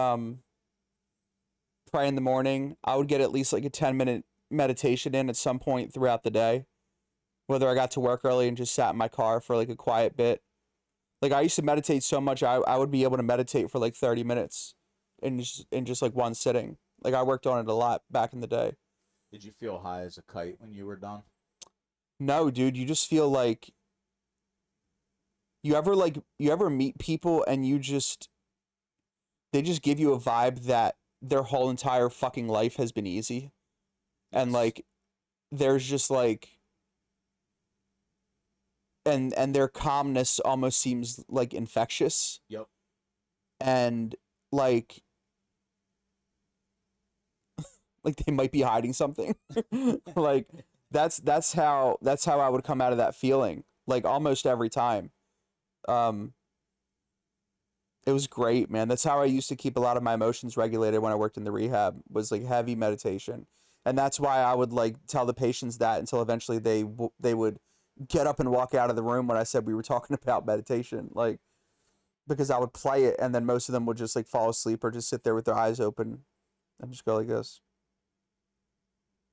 pray in the morning. I would get at least like a 10-minute meditation in at some point throughout the day. Whether I got to work early and just sat in my car for like a quiet bit. Like I used to meditate so much, I would be able to meditate for like 30 minutes in just like one sitting. Like I worked on it a lot back in the day. Did you feel high as a kite when you were done? No, dude, you just feel like you ever meet people and they just give you a vibe that their whole entire fucking life has been easy. And Yes. like there's just like and their calmness almost seems like infectious. Yep. And like they might be hiding something. Like that's how I would come out of that feeling. Like almost every time. Um it was great, man. That's how I used to keep a lot of my emotions regulated when I worked in the rehab, was like heavy meditation. And that's why I would like tell the patients that until eventually they would get up and walk out of the room when I said we were talking about meditation, like because I would play it and then most of them would just like fall asleep or just sit there with their eyes open and just go like this.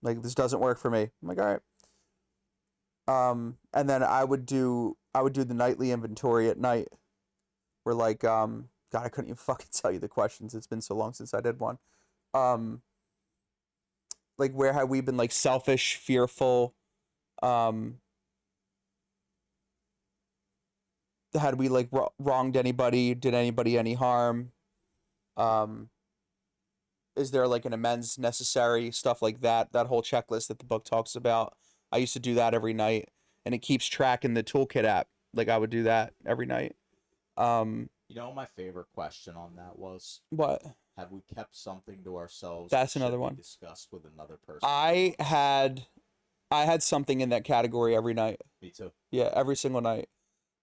Like this doesn't work for me. I'm like, all right. And then I would do the nightly inventory at night where like God, I couldn't even fucking tell you the questions. It's been so long since I did one. Like where have we been like selfish, fearful, had we like wronged anybody, did anybody any harm, um is there like an amends necessary, stuff like that, that whole checklist that the book talks about. I used to do that every night, and it keeps track in the toolkit app. Like I would do that every night. You know, my favorite question on that was, What? have we kept something to ourselves That's that another should one. be discussed with another person? I had something in that category every night. Me too. Yeah, every single night.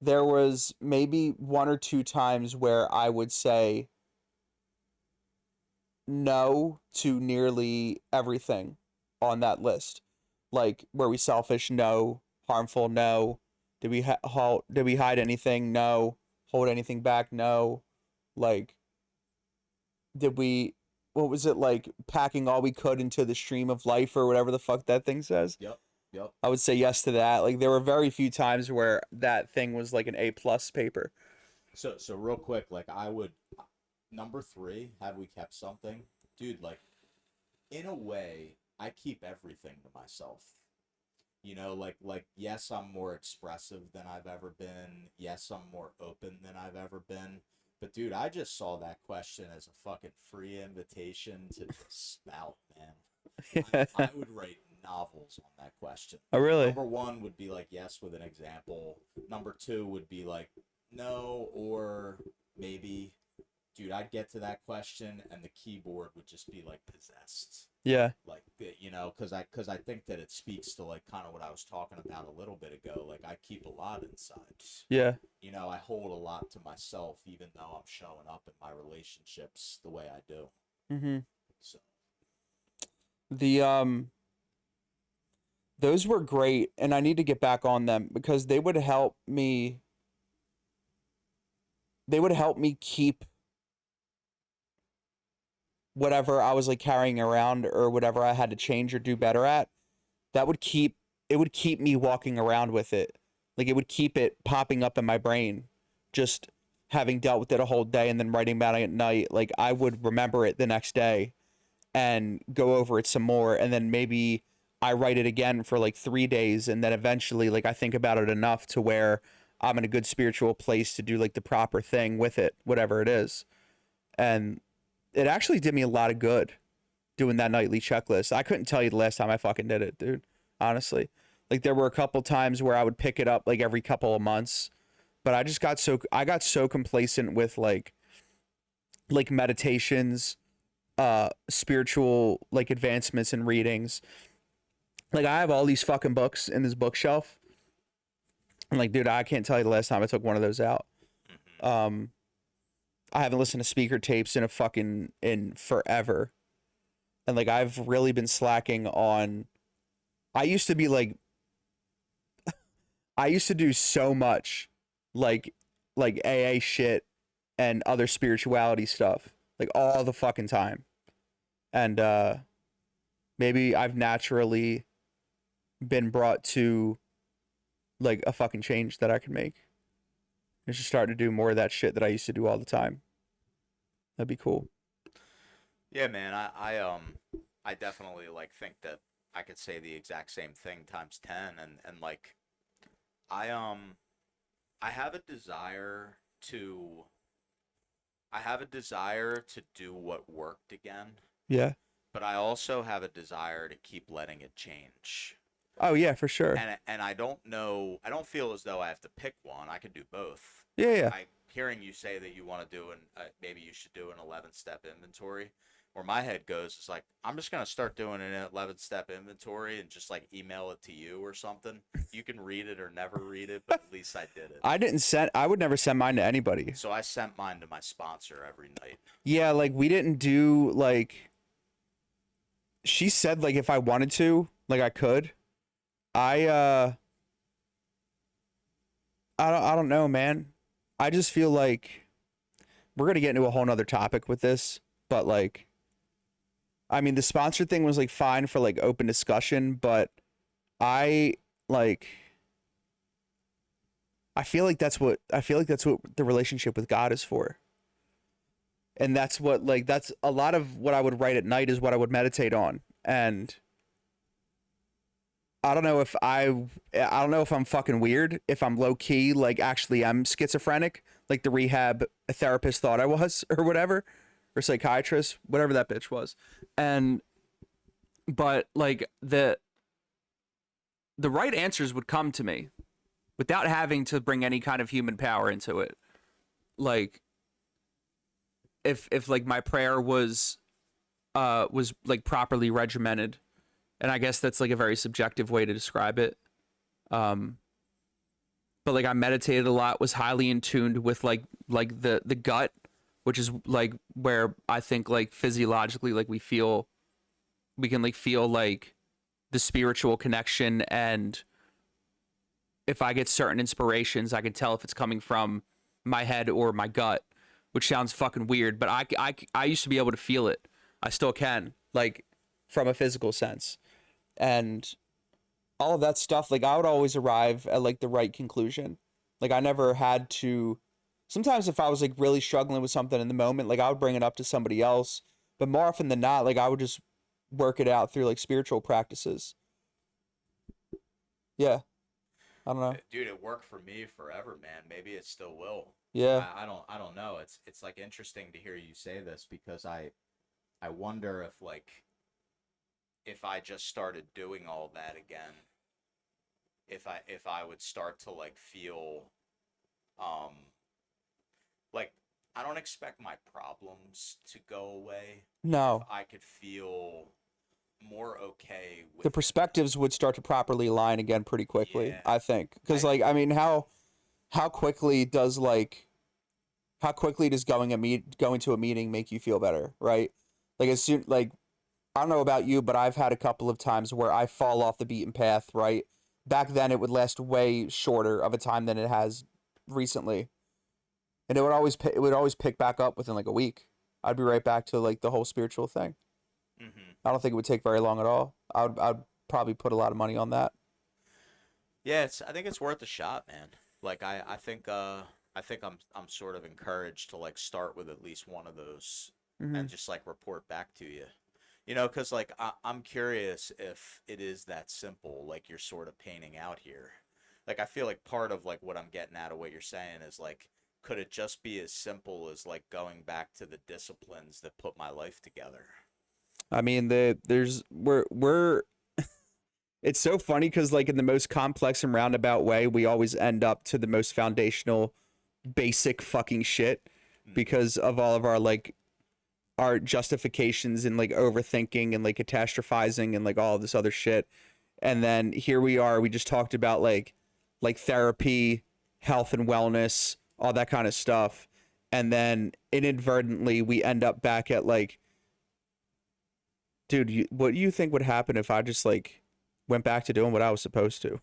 There was maybe one or two times where I would say no to nearly everything on that list. Like, were we selfish? No. Harmful? No. Did we did we hide anything? No. Hold anything back? No. Like, did we, what was it, like packing all we could into the stream of life or whatever the fuck that thing says? Yep. Yep. I would say yes to that. Like there were very few times where that thing was like an A plus paper. So real quick, like I would, number 3, have we kept something? Dude, like in a way, I keep everything to myself. You know, like yes, I'm more expressive than I've ever been. Yes, I'm more open than I've ever been. But dude, I just saw that question as a fucking free invitation to just spout, man. I would write novels on that question. Oh really? Number 1 would be like yes with an example. Number 2 would be like no or maybe. Dude, I'd get to that question and the keyboard would just be like possessed. Yeah. Like you know, because I think that it speaks to like kind of what I was talking about a little bit ago. Like I keep a lot inside. Yeah. You know, I hold a lot to myself, even though I'm showing up in my relationships the way I do. Mm-hmm. So The those were great, and I need to get back on them because they would help me. They would help me keep whatever I was like carrying around or whatever I had to change or do better at. That would keep it would keep me walking around with it. Like it would keep it popping up in my brain, just having dealt with it a whole day and then writing about it at night. Like I would remember it the next day and go over it some more, and then maybe I write it again for like 3 days, and then eventually like I think about it enough to where I'm in a good spiritual place to do like the proper thing with it, whatever it is. And it actually did me a lot of good doing that nightly checklist. I couldn't tell you the last time I fucking did it, dude. Honestly. Like there were a couple times where I would pick it up like every couple of months, but I got so complacent with like meditations, spiritual like advancements and readings. Like I have all these fucking books in this bookshelf. I'm like, dude, I can't tell you the last time I took one of those out. I haven't listened to speaker tapes in forever. And like I've really been slacking on. I used to be like I used to do so much like AA shit and other spirituality stuff like all the fucking time. And maybe I've naturally been brought to like a fucking change that I can make. I should start to do more of that shit that I used to do all the time. That'd be cool. Yeah, man. I definitely like think that I could say the exact same thing times 10, and like I I have a desire to I have a desire to do what worked again, Yeah. but I also have a desire to keep letting it change. Oh yeah, for sure. And I don't know. I don't feel as though I have to pick one. I could do both. Yeah, yeah. I hearing you say that you want to do maybe you should do an 11-step inventory. Where my head goes is like I'm just gonna start doing an 11-step inventory and just like email it to you or something. You can read it or never read it, but at least I did it. I would never send mine to anybody. So I sent mine to my sponsor every night. Yeah, like we didn't do like. She said like if I wanted to, like I could. I don't know, man. I just feel like we're gonna get into a whole nother topic with this, but like, I mean, the sponsor thing was like fine for like open discussion, but I like. I feel like that's what the relationship with God is for. And that's what like that's a lot of what I would write at night is what I would meditate on. And I don't know if I'm fucking weird, if I'm low key, like actually I'm schizophrenic, like the rehab therapist thought I was or whatever, or psychiatrist, whatever that bitch was. But like the right answers would come to me without having to bring any kind of human power into it. Like if like my prayer was like properly regimented, and I guess that's like a very subjective way to describe it. But like I meditated a lot, was highly in tuned with like the gut, which is like where I think like physiologically like we can like feel like the spiritual connection, and if I get certain inspirations, I can tell if it's coming from my head or my gut, which sounds fucking weird, but I used to be able to feel it. I still can, like from a physical sense. And all of that stuff, like I would always arrive at like the right conclusion. Like I never had to. Sometimes if I was like really struggling with something in the moment, like I would bring it up to somebody else, but more often than not, like I would just work it out through like spiritual practices. Yeah. I don't know. Dude, it worked for me forever, man. Maybe it still will. Yeah. I don't know. It's like interesting to hear you say this because I wonder if like if I just started doing all that again, if I would start to like feel like I don't expect my problems to go away. No. If I could feel more okay with The perspectives would start to properly align again pretty quickly, Yeah. I think. Because like I mean, how quickly does going to a meeting make you feel better, right? Like as soon like I don't know about you, but I've had a couple of times where I fall off the beaten path, right? Back then it would last way shorter of a time than it has recently. And it would always pick back up within like a week. I'd be right back to like the whole spiritual thing. Mm-hmm. I don't think it would take very long at all. I'd probably put a lot of money on that. Yeah, I think it's worth a shot, man. Like I think I'm sort of encouraged to like start with at least one of those and just like report back to you. You know, because like I'm curious if it is that simple, like you're sort of painting out here. Like I feel like part of like what I'm getting at of what you're saying is like, could it just be as simple as like going back to the disciplines that put my life together? I mean, we're it's so funny because like in the most complex and roundabout way, we always end up to the most foundational, basic fucking shit because of all of our like our justifications and like overthinking and like catastrophizing and like all of this other shit. And then here we are, we just talked about like therapy, health and wellness, all that kind of stuff. And then inadvertently we end up back at like, dude, what do you think would happen if I just like went back to doing what I was supposed to?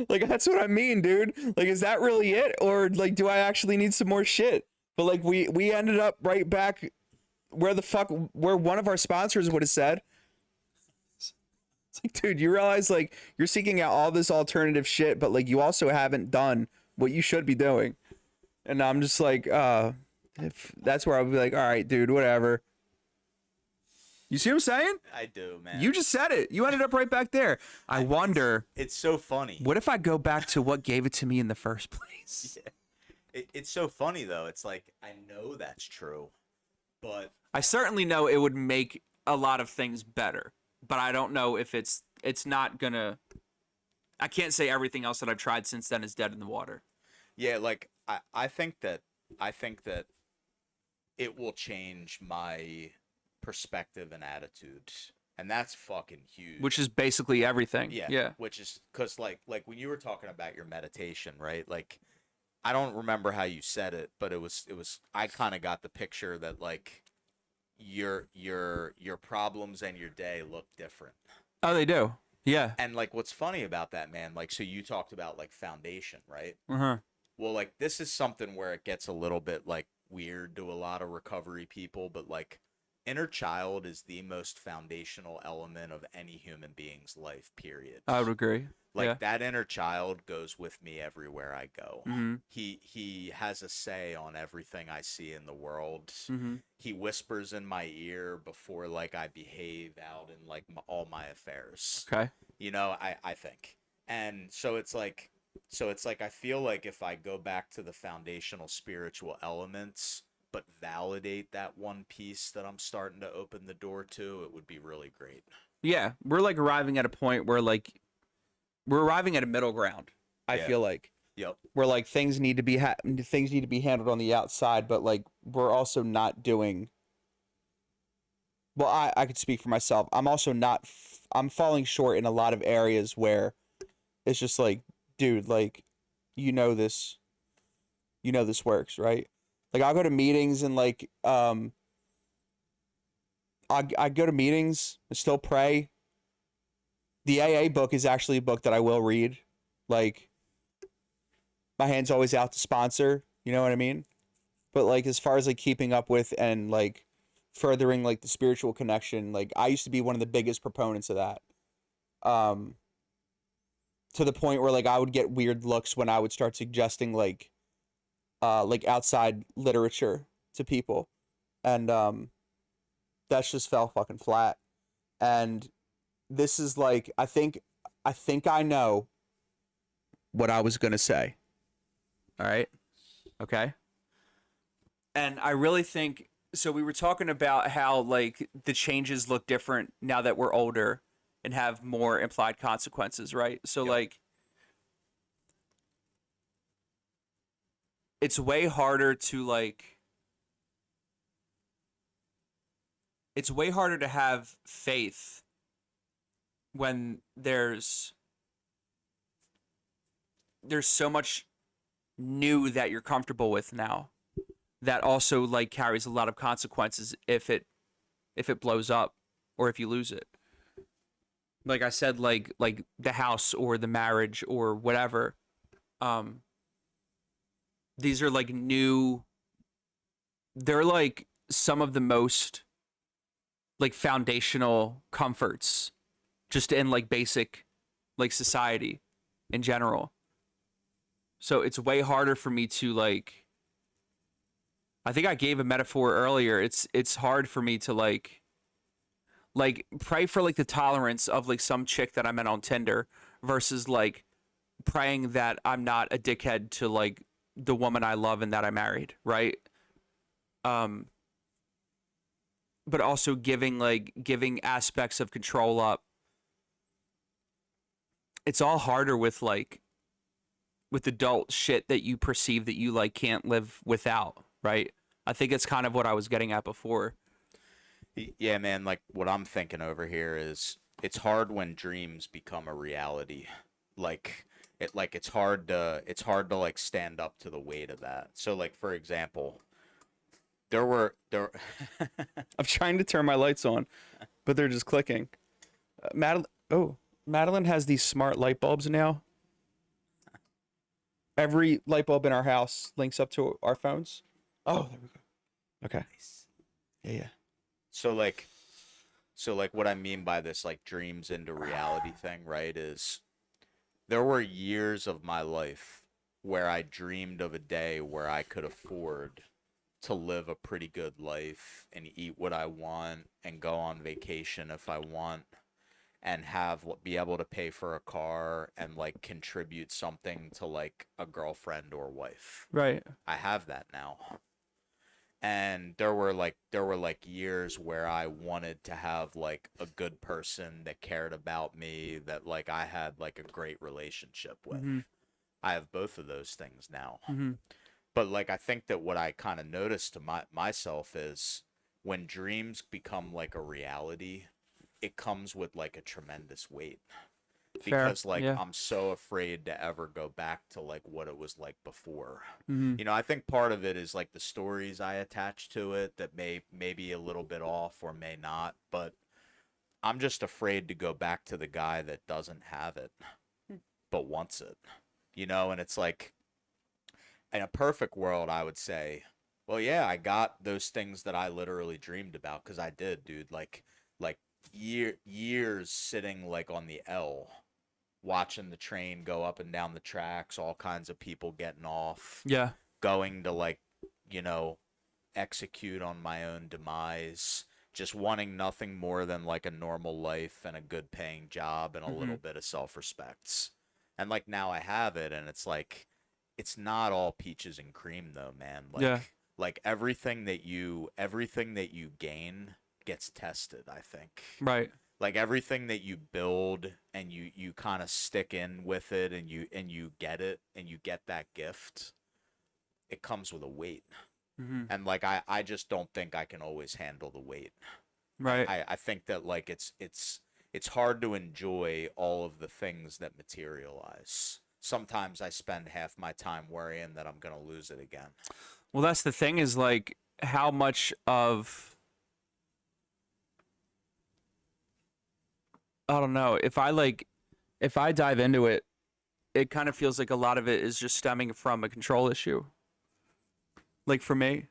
Like that's what I mean, dude. Like, is that really it, or like, do I actually need some more shit? But like, we ended up right back where one of our sponsors would have said. It's like, dude, you realize like you're seeking out all this alternative shit, but like you also haven't done what you should be doing. And I'm just like, if that's where I'll be like, all right, dude, whatever. You see what I'm saying? I do, man. You just said it. You ended up right back there. I wonder, It's so funny. what if I go back to what gave it to me in the first place? It's so funny though. It's like I know that's true, but I certainly know it would make a lot of things better, but I don't know if it's not gonna. I can't say everything else that I've tried since then is dead in the water. yeah, like I think that it will change my perspective and attitude, and that's fucking huge. Which is basically everything. yeah, Yeah. which is because like when you were talking about your meditation, right? Like I don't remember how you said it, but it was I kind of got the picture that like your problems and your day look different. Oh, they do. Yeah. And like what's funny about that, man, like so you talked about like foundation, right? Uh-huh. Well, like this is something where it gets a little bit like weird to a lot of recovery people, but like inner child is the most foundational element of any human being's life, period. I would agree. Like Yeah. that inner child goes with me everywhere I go. Mhm. He has a say on everything I see in the world. Mhm. He whispers in my ear before like I behave out in like all my affairs. Okay. You know, I think. And so it's like I feel like if I go back to the foundational spiritual elements but validate that one piece that I'm starting to open the door to, it would be really great. Yeah, we're like arriving at a point where like we're arriving at a middle ground. I Yeah. feel like Yep. where like things need to be handled on the outside, but like we're also not doing. Well, I could speak for myself. I'm also not. I'm falling short in a lot of areas where it's just like, dude, like, this works, right? Like I'll go to meetings and like I go to meetings, I still pray. The AA book is actually a book that I will read. Like my hand's always out to sponsor, you know what I mean? But like as far as like keeping up with and like furthering like the spiritual connection, like I used to be one of the biggest proponents of that. To the point where like I would get weird looks when I would start suggesting like outside literature to people. And that's just fell fucking flat. And this is like I think I know what I was gonna say. All right. Okay. And I really think so. We were talking about how like the changes look different now that we're older and have more implied consequences, right? So Yep. like it's way harder to like it's way harder to have faith when there's so much new that you're comfortable with now that also like carries a lot of consequences if it blows up or if you lose it. Like I said, like the house or the marriage or whatever. These are like new. They're like some of the most like foundational comforts just in like basic like society in general. So it's way harder for me to like I think I gave a metaphor earlier. It's hard for me to like pray for like the tolerance of like some chick that I met on Tinder versus like praying that I'm not a dickhead to like the woman I love and that I married, right? But also giving aspects of control up. It's all harder with adult shit that you perceive that you like can't live without, right? I think it's kind of what I was getting at before. Yeah, man, like what I'm thinking over here is it's hard when dreams become a reality. It's hard to like stand up to the weight of that. So like for example, there I'm trying to turn my lights on, but they're just clicking. Madeline has these smart light bulbs now. Every light bulb in our house links up to our phones. Oh, there we go. Okay. Yeah. so like what I mean by this like dreams into reality thing, right, is there were years of my life where I dreamed of a day where I could afford to live a pretty good life and eat what I want and go on vacation if I want and be able to pay for a car and like contribute something to like a girlfriend or wife. Right. I have that now. And there were like years where I wanted to have like a good person that cared about me, that like I had like a great relationship with. Mm-hmm. I have both of those things now. Mm-hmm. But like I think that what I kind of noticed to myself is when dreams become like a reality, it comes with like a tremendous weight. Fair. Because like Yeah. I'm so afraid to ever go back to like what it was like before. Mm-hmm. You know, I think part of it is like the stories I attach to it that may be a little bit off or may not, but I'm just afraid to go back to the guy that doesn't have it but wants it. You know, and it's like in a perfect world I would say, well, yeah, I got those things that I literally dreamed about because I did, dude. Like years sitting like on the L watching the train go up and down the tracks, all kinds of people getting off, Yeah. going to like, you know, execute on my own demise, just wanting nothing more than like a normal life and a good paying job and a little bit of self-respect. And like now I have it and it's like it's not all peaches and cream though, man. Yeah. Like everything that you gain gets tested, I think. Right. Like everything that you build and you kind of stick in with it and you get it and you get that gift, it comes with a weight. Mm-hmm. And like I just don't think I can always handle the weight. Right. I think that like it's hard to enjoy all of the things that materialize. Sometimes I spend half my time worrying that I'm gonna lose it again. Well, that's the thing is like how much of I don't know if I dive into it, it kind of feels like a lot of it is just stemming from a control issue. Like for me,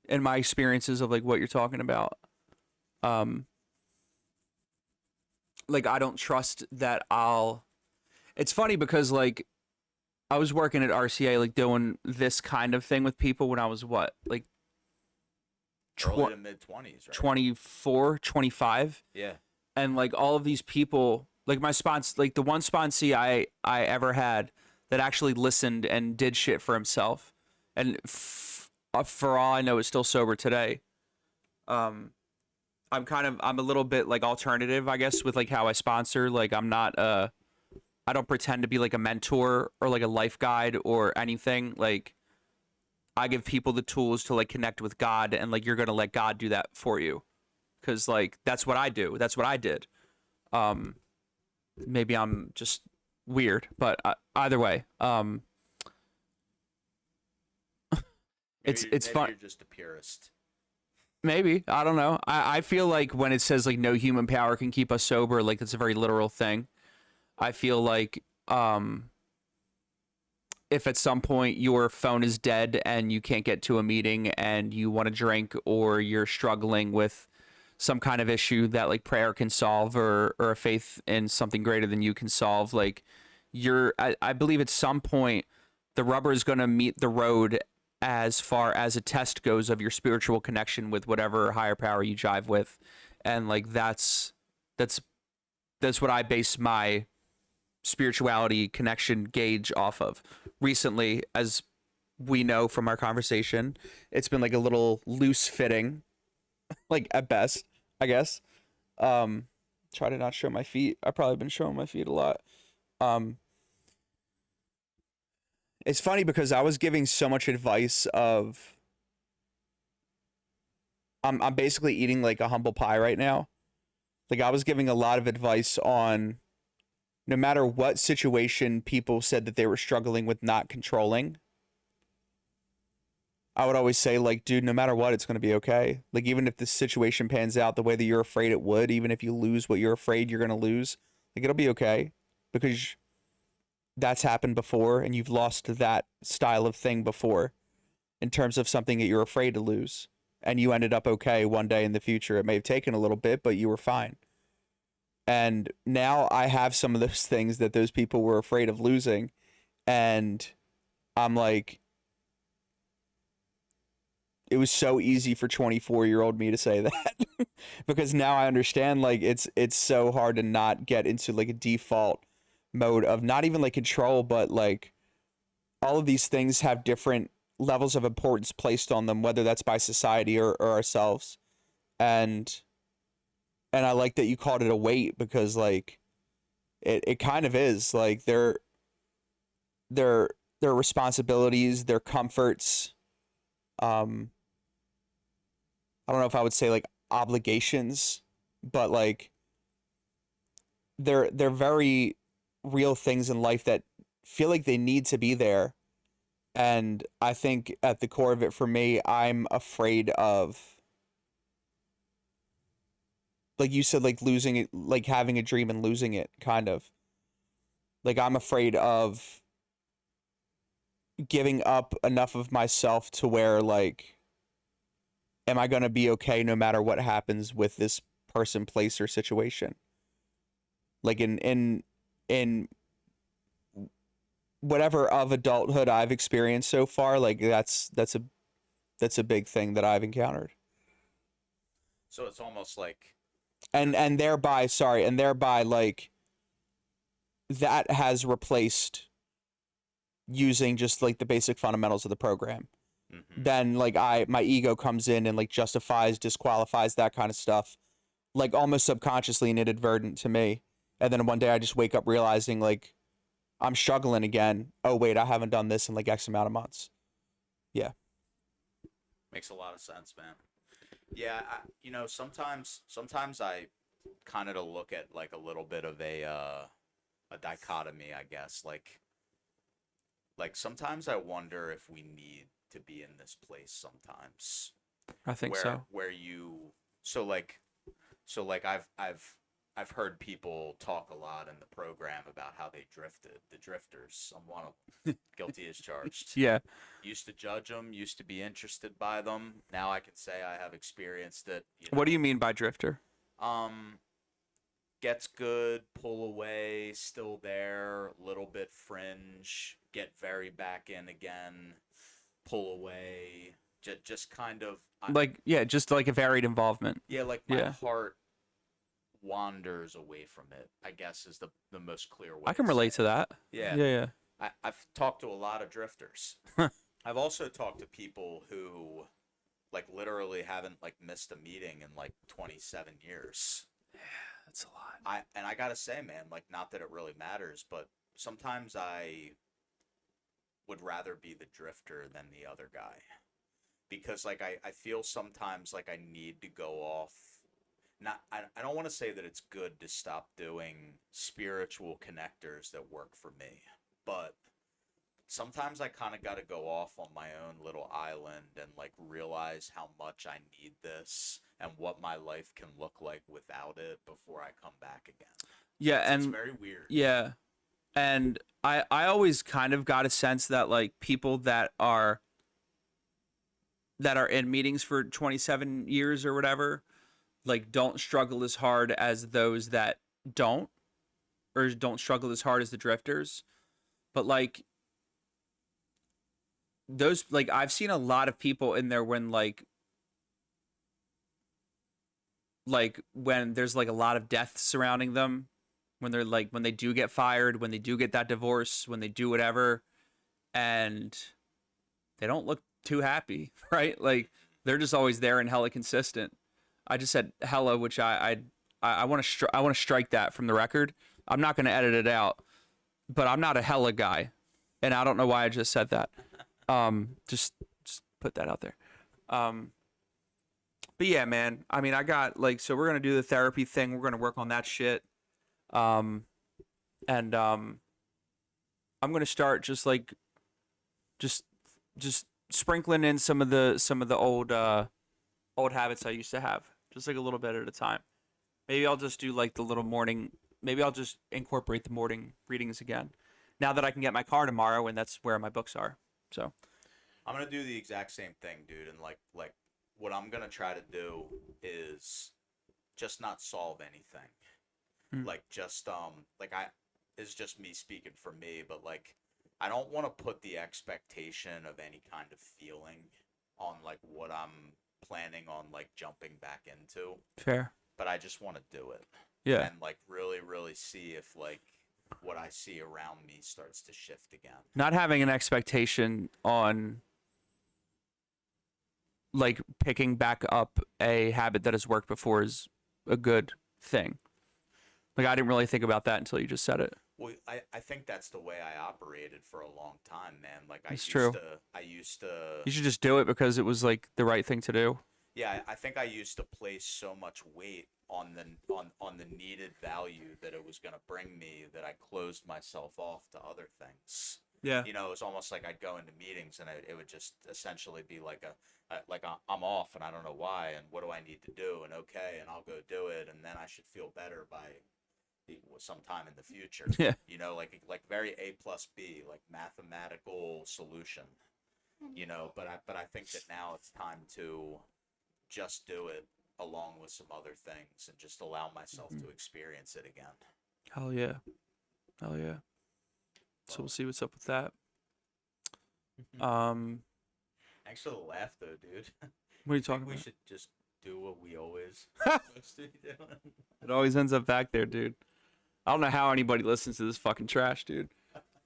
in my experiences of like what you're talking about, like I don't trust that I'll. It's funny because like I was working at RCA, like doing this kind of thing with people when I was what, like Early to mid 20s, right? 24, 25. Yeah. And like all of these people, like my like the one sponsee I ever had that actually listened and did shit for himself, and for all I know is still sober today. I'm a little bit like alternative, I guess, with like how I sponsor. Like I'm not I don't pretend to be like a mentor or like a life guide or anything. Like I give people the tools to like connect with God, and like you're gonna let God do that for you. Because like that's what I do. That's what I did. Maybe I'm just weird, but either way, it's Maybe fun. You're just a purist. Maybe I don't know. I feel like when it says like no human power can keep us sober, like that's a very literal thing. I feel like if at some point your phone is dead and you can't get to a meeting and you want to drink, or you're struggling with some kind of issue that like prayer can solve, or a faith in something greater than you can solve, like I believe at some point the rubber is going to meet the road as far as a test goes of your spiritual connection with whatever higher power you jive with. And like that's what I base my spirituality connection gauge off of. Recently, as we know from our conversation, it's been like a little loose fitting, like at best, I guess. Try to not show my feet. I've probably been showing my feet a lot. It's funny because I was giving so much advice of I'm basically eating like a humble pie right now. Like I was giving a lot of advice on no matter what situation people said that they were struggling with not controlling, I would always say, like, dude, no matter what, it's going to be okay. Like, even if the situation pans out the way that you're afraid it would, even if you lose what you're afraid you're going to lose, like, it'll be okay because that's happened before and you've lost that style of thing before in terms of something that you're afraid to lose. And you ended up okay one day in the future. It may have taken a little bit, but you were fine. And now I have some of those things that those people were afraid of losing. And I'm like, it was so easy for 24-year-old me to say that because now I understand like it's so hard to not get into like a default mode of not even like control, but like all of these things have different levels of importance placed on them, whether that's by society or ourselves. And I like that you called it a weight because like it kind of is like their responsibilities, their comforts. I don't know if I would say like obligations, but like they're very real things in life that feel like they need to be there. And I think at the core of it for me, I'm afraid of, like you said, like losing it, like having a dream and losing it, kind of. Like I'm afraid of giving up enough of myself to where like am I going to be okay no matter what happens with this person, place, or situation? Like in whatever of adulthood I've experienced so far, like that's a big thing that I've encountered. So it's almost like And thereby, sorry, and thereby like that has replaced using just like the basic fundamentals of the program. Then like my ego comes in and like justifies, disqualifies that kind of stuff, like almost subconsciously and inadvertent to me. And then one day I just wake up realizing like I'm struggling again. Oh wait, I haven't done this in like X amount of months. Yeah. makes a lot of sense, man. Yeah, sometimes I kind of look at like a little bit of a dichotomy, I guess. Like sometimes I wonder if we need to be in this place sometimes I think where so. where you so like I've heard people talk a lot in the program about how they drifted. The drifters, I'm one of them. Guilty as charged. Yeah. Used to judge them, used to be interested by them. Now I can say I have experienced it. What do you mean by drifter? Um, gets good, pull away, still there, little bit fringe, get very back in again, pull away. Just kind of, Like yeah, just like a varied involvement. yeah, like my Yeah. heart wanders away from it, I guess is the most clear way I can to relate say to it. that. Yeah. Yeah, I've talked to a lot of drifters. yeah. I've also talked to people who like literally haven't like missed a meeting in like 27 years. That's a lot. I gotta say, man, like not that it really matters, but sometimes I would rather be the drifter than the other guy. Because like I feel sometimes like I need to go off. Not I don't want to say that it's good to stop doing spiritual connectors that work for me, but sometimes I kind of got to go off on my own little island and like realize how much I need this and what my life can look like without it before I come back again. Yeah, It's and very weird. yeah. And I always kind of got a sense that like people that are in meetings for 27 years or whatever, like don't struggle as hard as those that don't, or don't struggle as hard as the drifters. But like those, like I've seen a lot of people in there when like when there's like a lot of death surrounding them, when they're like when they do get fired, when they do get that divorce, when they do whatever, and they don't look too happy, right? Like they're just always there and hella consistent. I just said hella, which I want to I want to strike that from the record. I'm not going to edit it out, but I'm not a hella guy, and I don't know why I just said that. Just put that out there. But yeah, man. I mean, I got like, so we're gonna do the therapy thing. We're gonna work on that shit. And I'm gonna start just like, just sprinkling in some of the old habits I used to have, just like a little bit at a time. Maybe I'll just do like the little morning. Maybe I'll just incorporate the morning readings again. Now that I can get my car tomorrow, and that's where my books are. So I'm gonna do the exact same thing, dude, and like what I'm gonna try to do is just not solve anything. Like just like it's just me speaking for me, but like I don't want to put the expectation of any kind of feeling on like what I'm planning on like jumping back into, Fair. but I just want to do it. Yeah. And like really, really see if like what I see around me starts to shift again. Not having an expectation on like picking back up a habit that has worked before is a good thing. Like I didn't really think about that until you just said it. Well, I think that's the way I operated for a long time, man. Like It's true. I used to You should just do it because it was like the right thing to do. Yeah, I think I used to place so much weight on the needed value that it was going to bring me that I closed myself off to other things. Yeah. You know, it was almost like I'd go into meetings and it would just essentially be like I'm off and I don't know why and what do I need to do and okay and I'll go do it and then I should feel better by sometime in the future. Yeah. You know, like very A plus B, like mathematical solution. You know, but I think that now it's time to just do it along with some other things and just allow myself to experience it again. Hell yeah. Hell yeah. So we'll see what's up with that. Thanks for the laugh though, dude. What are you talking We about? should just do what we always supposed to be doing. It always ends up back there, dude. I don't know how anybody listens to this fucking trash, dude.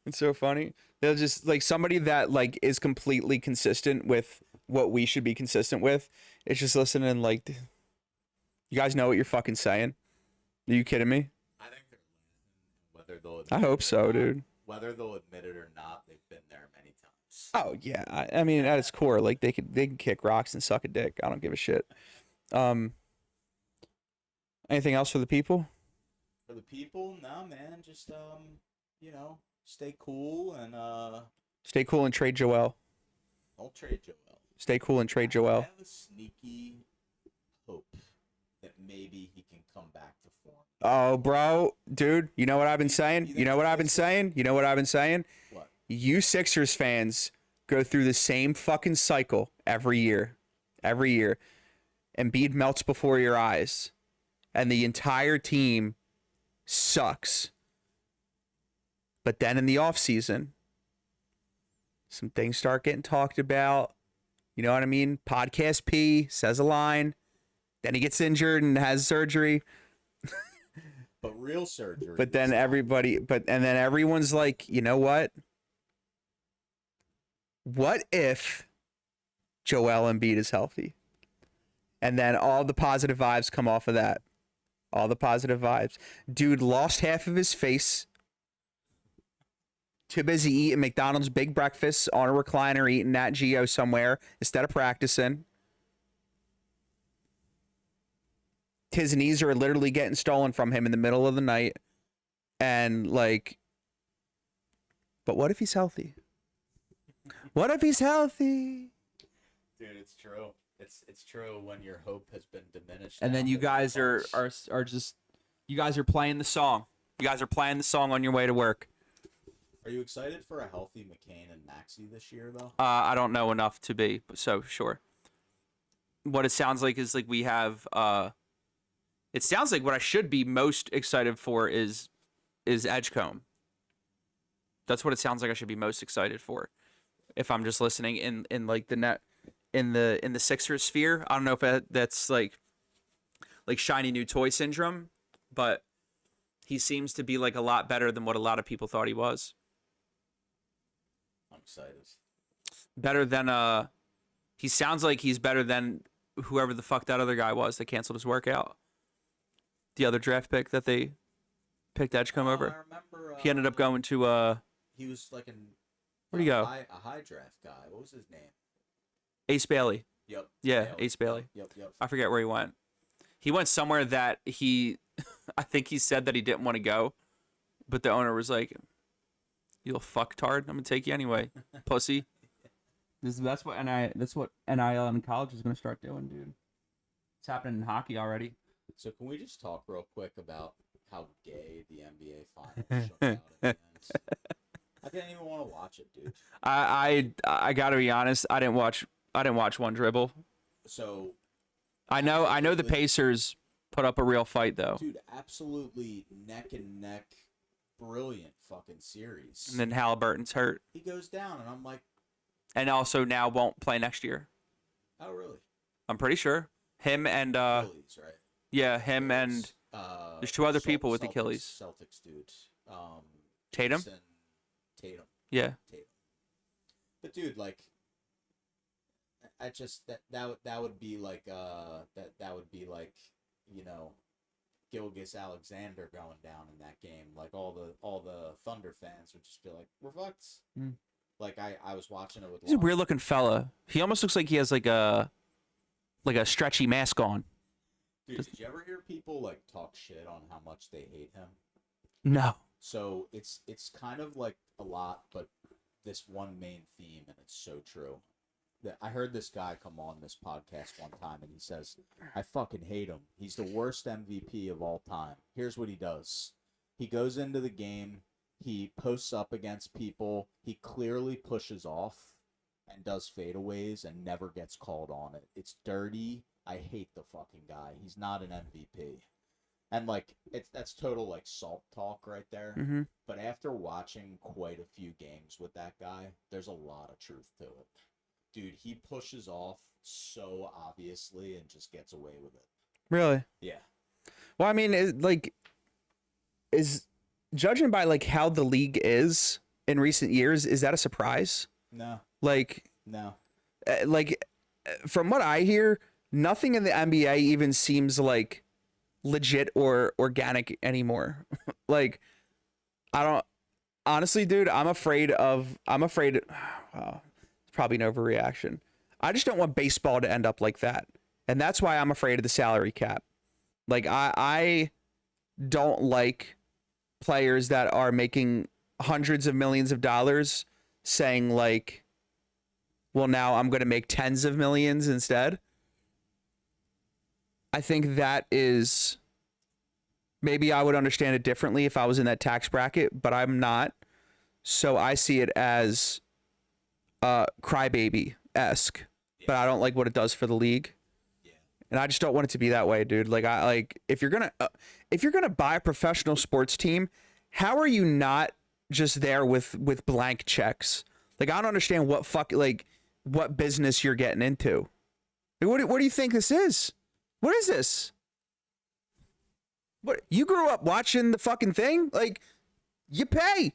It's so funny. They'll just like somebody that like is completely consistent with what we should be consistent with. It's just listening like, you guys know what you're fucking saying. Are you kidding me? I think they're whether they'll I hope so, dude. whether they'll admit it or not, they've been there many times. Oh yeah. I mean, at its core, like they can kick rocks and suck a dick. I don't give a shit. Anything else for the people? For the people, no, man. Just you know, stay cool and Stay cool and trade Joel. don't trade Joel. Stay cool and trade I Joel. have a sneaky hope that maybe he can come back to form. Oh, bro, dude, you know what I've been saying? you You think know what it's I've been saying? You know what I've been saying? What? You Sixers fans go through the same fucking cycle every year. Every year. Embiid melts before your eyes. And the entire team sucks. But then in the offseason, some things start getting talked about. You know what I mean? Podcast P says a line. Then he gets injured and has surgery. But real surgery. But then and then everyone's like, you know what? What if Joel Embiid is healthy? And then all the positive vibes come off of that. All the positive vibes. Dude lost half of his face. Too busy eating McDonald's big breakfast on a recliner, eating Nat Geo somewhere instead of practicing. His knees are literally getting stolen from him in the middle of the night. And like, but what if he's healthy? What if he's healthy? dude, it's true. It's true when your hope has been diminished. And then down you to guys the are just, you guys are playing the song. You guys are playing the song on your way to work. Are you excited for a healthy McCain and Maxey this year, though? I don't know enough to be, so sure. What it sounds like is like we have, it sounds like what I should be most excited for is Edgecombe. That's what it sounds like I should be most excited for. If I'm just listening in like the net, in the Sixers sphere. I don't know if that's like shiny new toy syndrome, but he seems to be like a lot better than what a lot of people thought he was. I'm excited. Better than he sounds like he's better than whoever the fuck that other guy was that canceled his workout. The other draft pick that they picked Edgecombe over. I remember. He ended up going to He was like where'd he go? a high draft guy. What was his name? Ace Bailey. Yep. Yeah, Ace Bailey. Yep. I forget where he went. He went somewhere that I think he said that he didn't want to go, but the owner was like, "You'll fucktard. I'm gonna take you anyway, pussy." That's what NIL in college is gonna start doing, dude. It's happening in hockey already. So can we just talk real quick about how gay the NBA finals shook out at the end? I didn't even want to watch it, dude. I gotta be honest. I didn't watch one dribble. So I know the Pacers put up a real fight though. dude, absolutely neck and neck, brilliant fucking series. And then Halliburton's hurt, He goes down, and I'm like, and also now won't play next year. Oh, really? I'm pretty sure. Him and Achilles, right? yeah, him and there's two other people with Achilles. Celtics dude. Tatum? Jason Tatum. Yeah. Tatum. But dude, like, I just that would be like that would be like, you know, Gilgeous Alexander going down in that game. Like all the Thunder fans would just be like, "We're fucked." Mm. Like I was watching it with. He's a weird looking fella. He almost looks like he has like a stretchy mask on. Dude, did you ever hear people like talk shit on how much they hate him? No. So it's kind of like a lot, but this one main theme, and it's so true. I heard this guy come on this podcast one time, and he says, "I fucking hate him. He's the worst MVP of all time. Here's what he does. He goes into the game, he posts up against people, he clearly pushes off and does fadeaways and never gets called on it. It's dirty. I hate the fucking guy. He's not an MVP." And like that's total like salt talk right there. Mm-hmm. But after watching quite a few games with that guy, there's a lot of truth to it. Dude, he pushes off so obviously and just gets away with it. Really? Yeah. Well, I mean, is judging by like how the league is in recent years, is that a surprise? No. Like, No. From what I hear, nothing in the NBA even seems like legit or organic anymore. Like, I don't honestly, dude, I'm afraid wow, it's probably an overreaction. I just don't want baseball to end up like that. And that's why I'm afraid of the salary cap. Like, I don't like players that are making hundreds of millions of dollars saying like, well, now I'm going to make tens of millions instead. I think that is, maybe I would understand it differently if I was in that tax bracket, but I'm not. So I see it as crybaby-esque, but I don't like what it does for the league. Yeah. And I just don't want it to be that way, dude. Like, if you're gonna buy a professional sports team, how are you not just there with blank checks? Like, I don't understand what business you're getting into. Like, what do you think this is? What is this? What, you grew up watching the fucking thing? Like, you pay.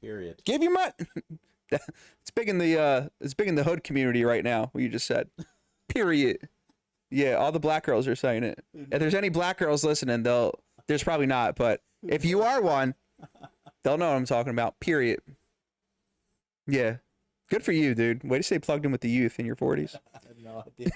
Period. Give your money. It's big in the hood community right now, what you just said. Period. Yeah, all the black girls are saying it. If there's any black girls listening, there's probably not, but if you are one, they'll know what I'm talking about. Period. Yeah. Good for you, dude. Way to stay plugged in with the youth in your 40s. I had no idea.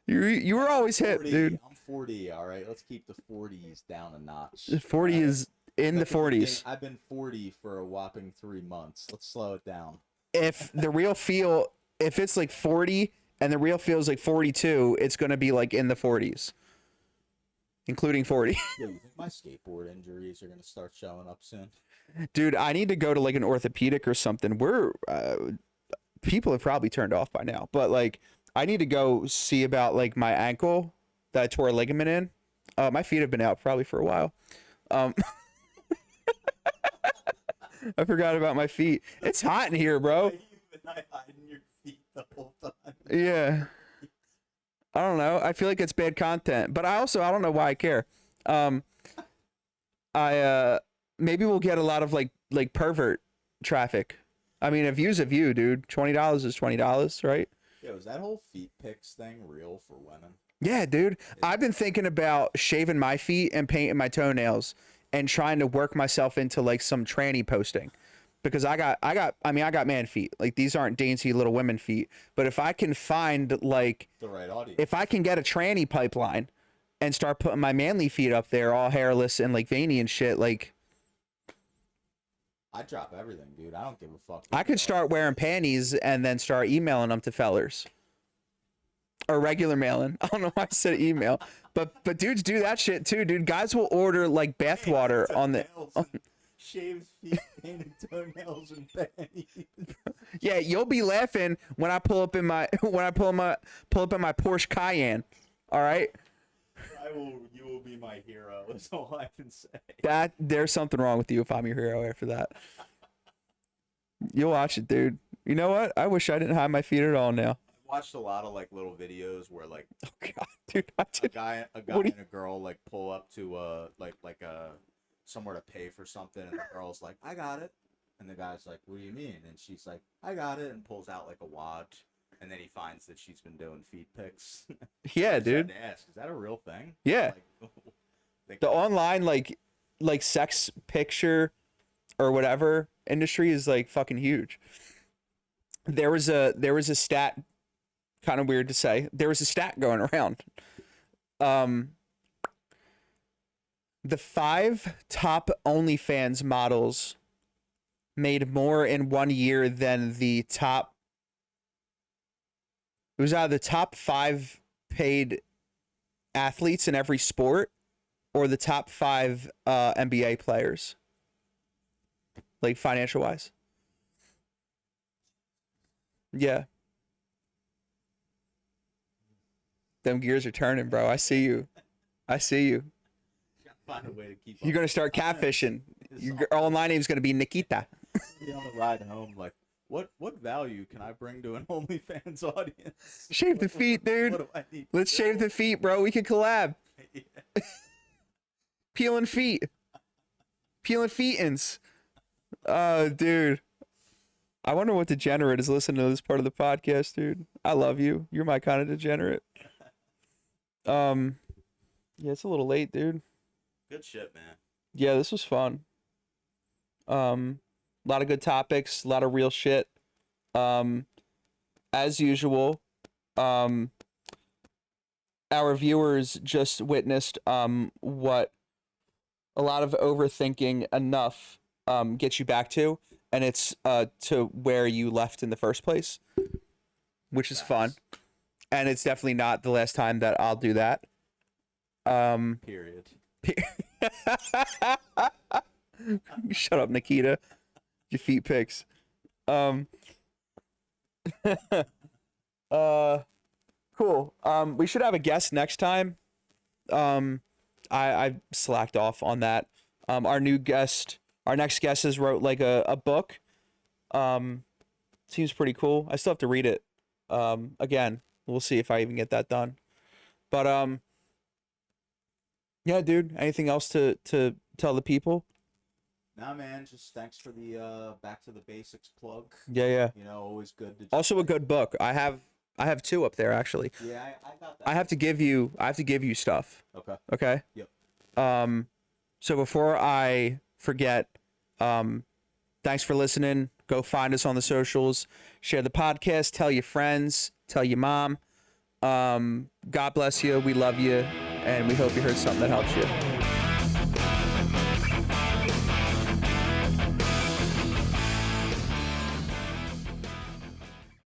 You were always hip, 40, dude. I'm 40, all right? Let's keep the 40s down a notch. 40 is in the 40s. I've been 40 for a whopping 3 months. Let's slow it down. If it's like 40 and the real feel is like 42, it's going to be like in the 40s. Including 40. Yeah, you think my skateboard injuries are going to start showing up soon? Dude, I need to go to like an orthopedic or something. People have probably turned off by now, but like I need to go see about like my ankle that I tore a ligament in. My feet have been out probably for a while. I forgot about my feet. It's hot in here, bro. You've been hiding your feet the whole time. Yeah. I don't know. I feel like it's bad content, but I don't know why I care. Maybe we'll get a lot of like pervert traffic. I mean, a view's a view, dude. $20 is $20, right? Yeah, was that whole feet pics thing real for women? Yeah, dude. I've been thinking about shaving my feet and painting my toenails and trying to work myself into like some tranny posting. Because I got man feet. Like, these aren't dainty little women feet. But if I can find like The right audience. if I can get a tranny pipeline and start putting my manly feet up there, all hairless and like veiny and shit, like I drop everything, dude. I don't give a fuck. I could start wearing panties and then start emailing them to fellers. Or regular mailing. I don't know why I said email. But dudes do that shit too, dude. Guys will order like bath water on the shaves feet, painted toenails, and panties. Yeah, you'll be laughing when I pull up in my Porsche Cayenne. All right? You will be my hero. That's all I can say. That there's something wrong with you if I'm your hero after that. You'll watch it, dude. You know what? I wish I didn't hide my feet at all now. I watched a lot of like little videos where like Oh god, dude, I a did. guy What do and a girl like pull up to like somewhere to pay for something, and the girl's like, I got it, and the guy's like, what do you mean? And she's like, I got it, and pulls out like a watch, and then he finds that she's been doing feet pics. Yeah, I just had dude. to ask, is that a real thing? Yeah. Like, The online like sex picture or whatever industry is like fucking huge. There was a stat, kind of weird to say. There was a stat going around. The 5 top OnlyFans models made more in 1 year than the top. It was either the top 5 paid athletes in every sport or the top 5 NBA players, like financial wise. Yeah. Them gears are turning, bro. I see you. I see you. find a way to keep. You're gonna start catfishing. Your online name's gonna be Nikita. Be on the ride home, like, what value can I bring to an OnlyFans audience? Shave the feet, dude. What do I need? Let's shave the feet, bro. We can collab. Yeah. Peeling feet. Peeling feetins. Oh, dude. I wonder what degenerate is listening to this part of the podcast, dude. I love you. You're my kind of degenerate. Yeah, it's a little late, dude. Good shit, man. Yeah, this was fun. A lot of good topics, a lot of real shit. As usual, our viewers just witnessed what a lot of overthinking enough gets you back to, and it's to where you left in the first place, which is fun. And it's definitely not the last time that I'll do that. Period. Shut up, Nikita. Your feet pics. Cool. We should have a guest next time. I slacked off on that. Our next guest has wrote like a book. Seems pretty cool. I still have to read it. Again, we'll see if I even get that done. But yeah, dude. Anything else to tell the people? Nah, man. Just thanks for the back to the basics plug. Yeah. You know, always good to. Also a good book. I have 2 up there actually. Yeah, I got that. I have to give you stuff. Okay. Okay? Yep. So before I forget, thanks for listening. Go find us on the socials. Share the podcast. Tell your friends. Tell your mom. God bless you. We love you. And we hope you heard something that helps you.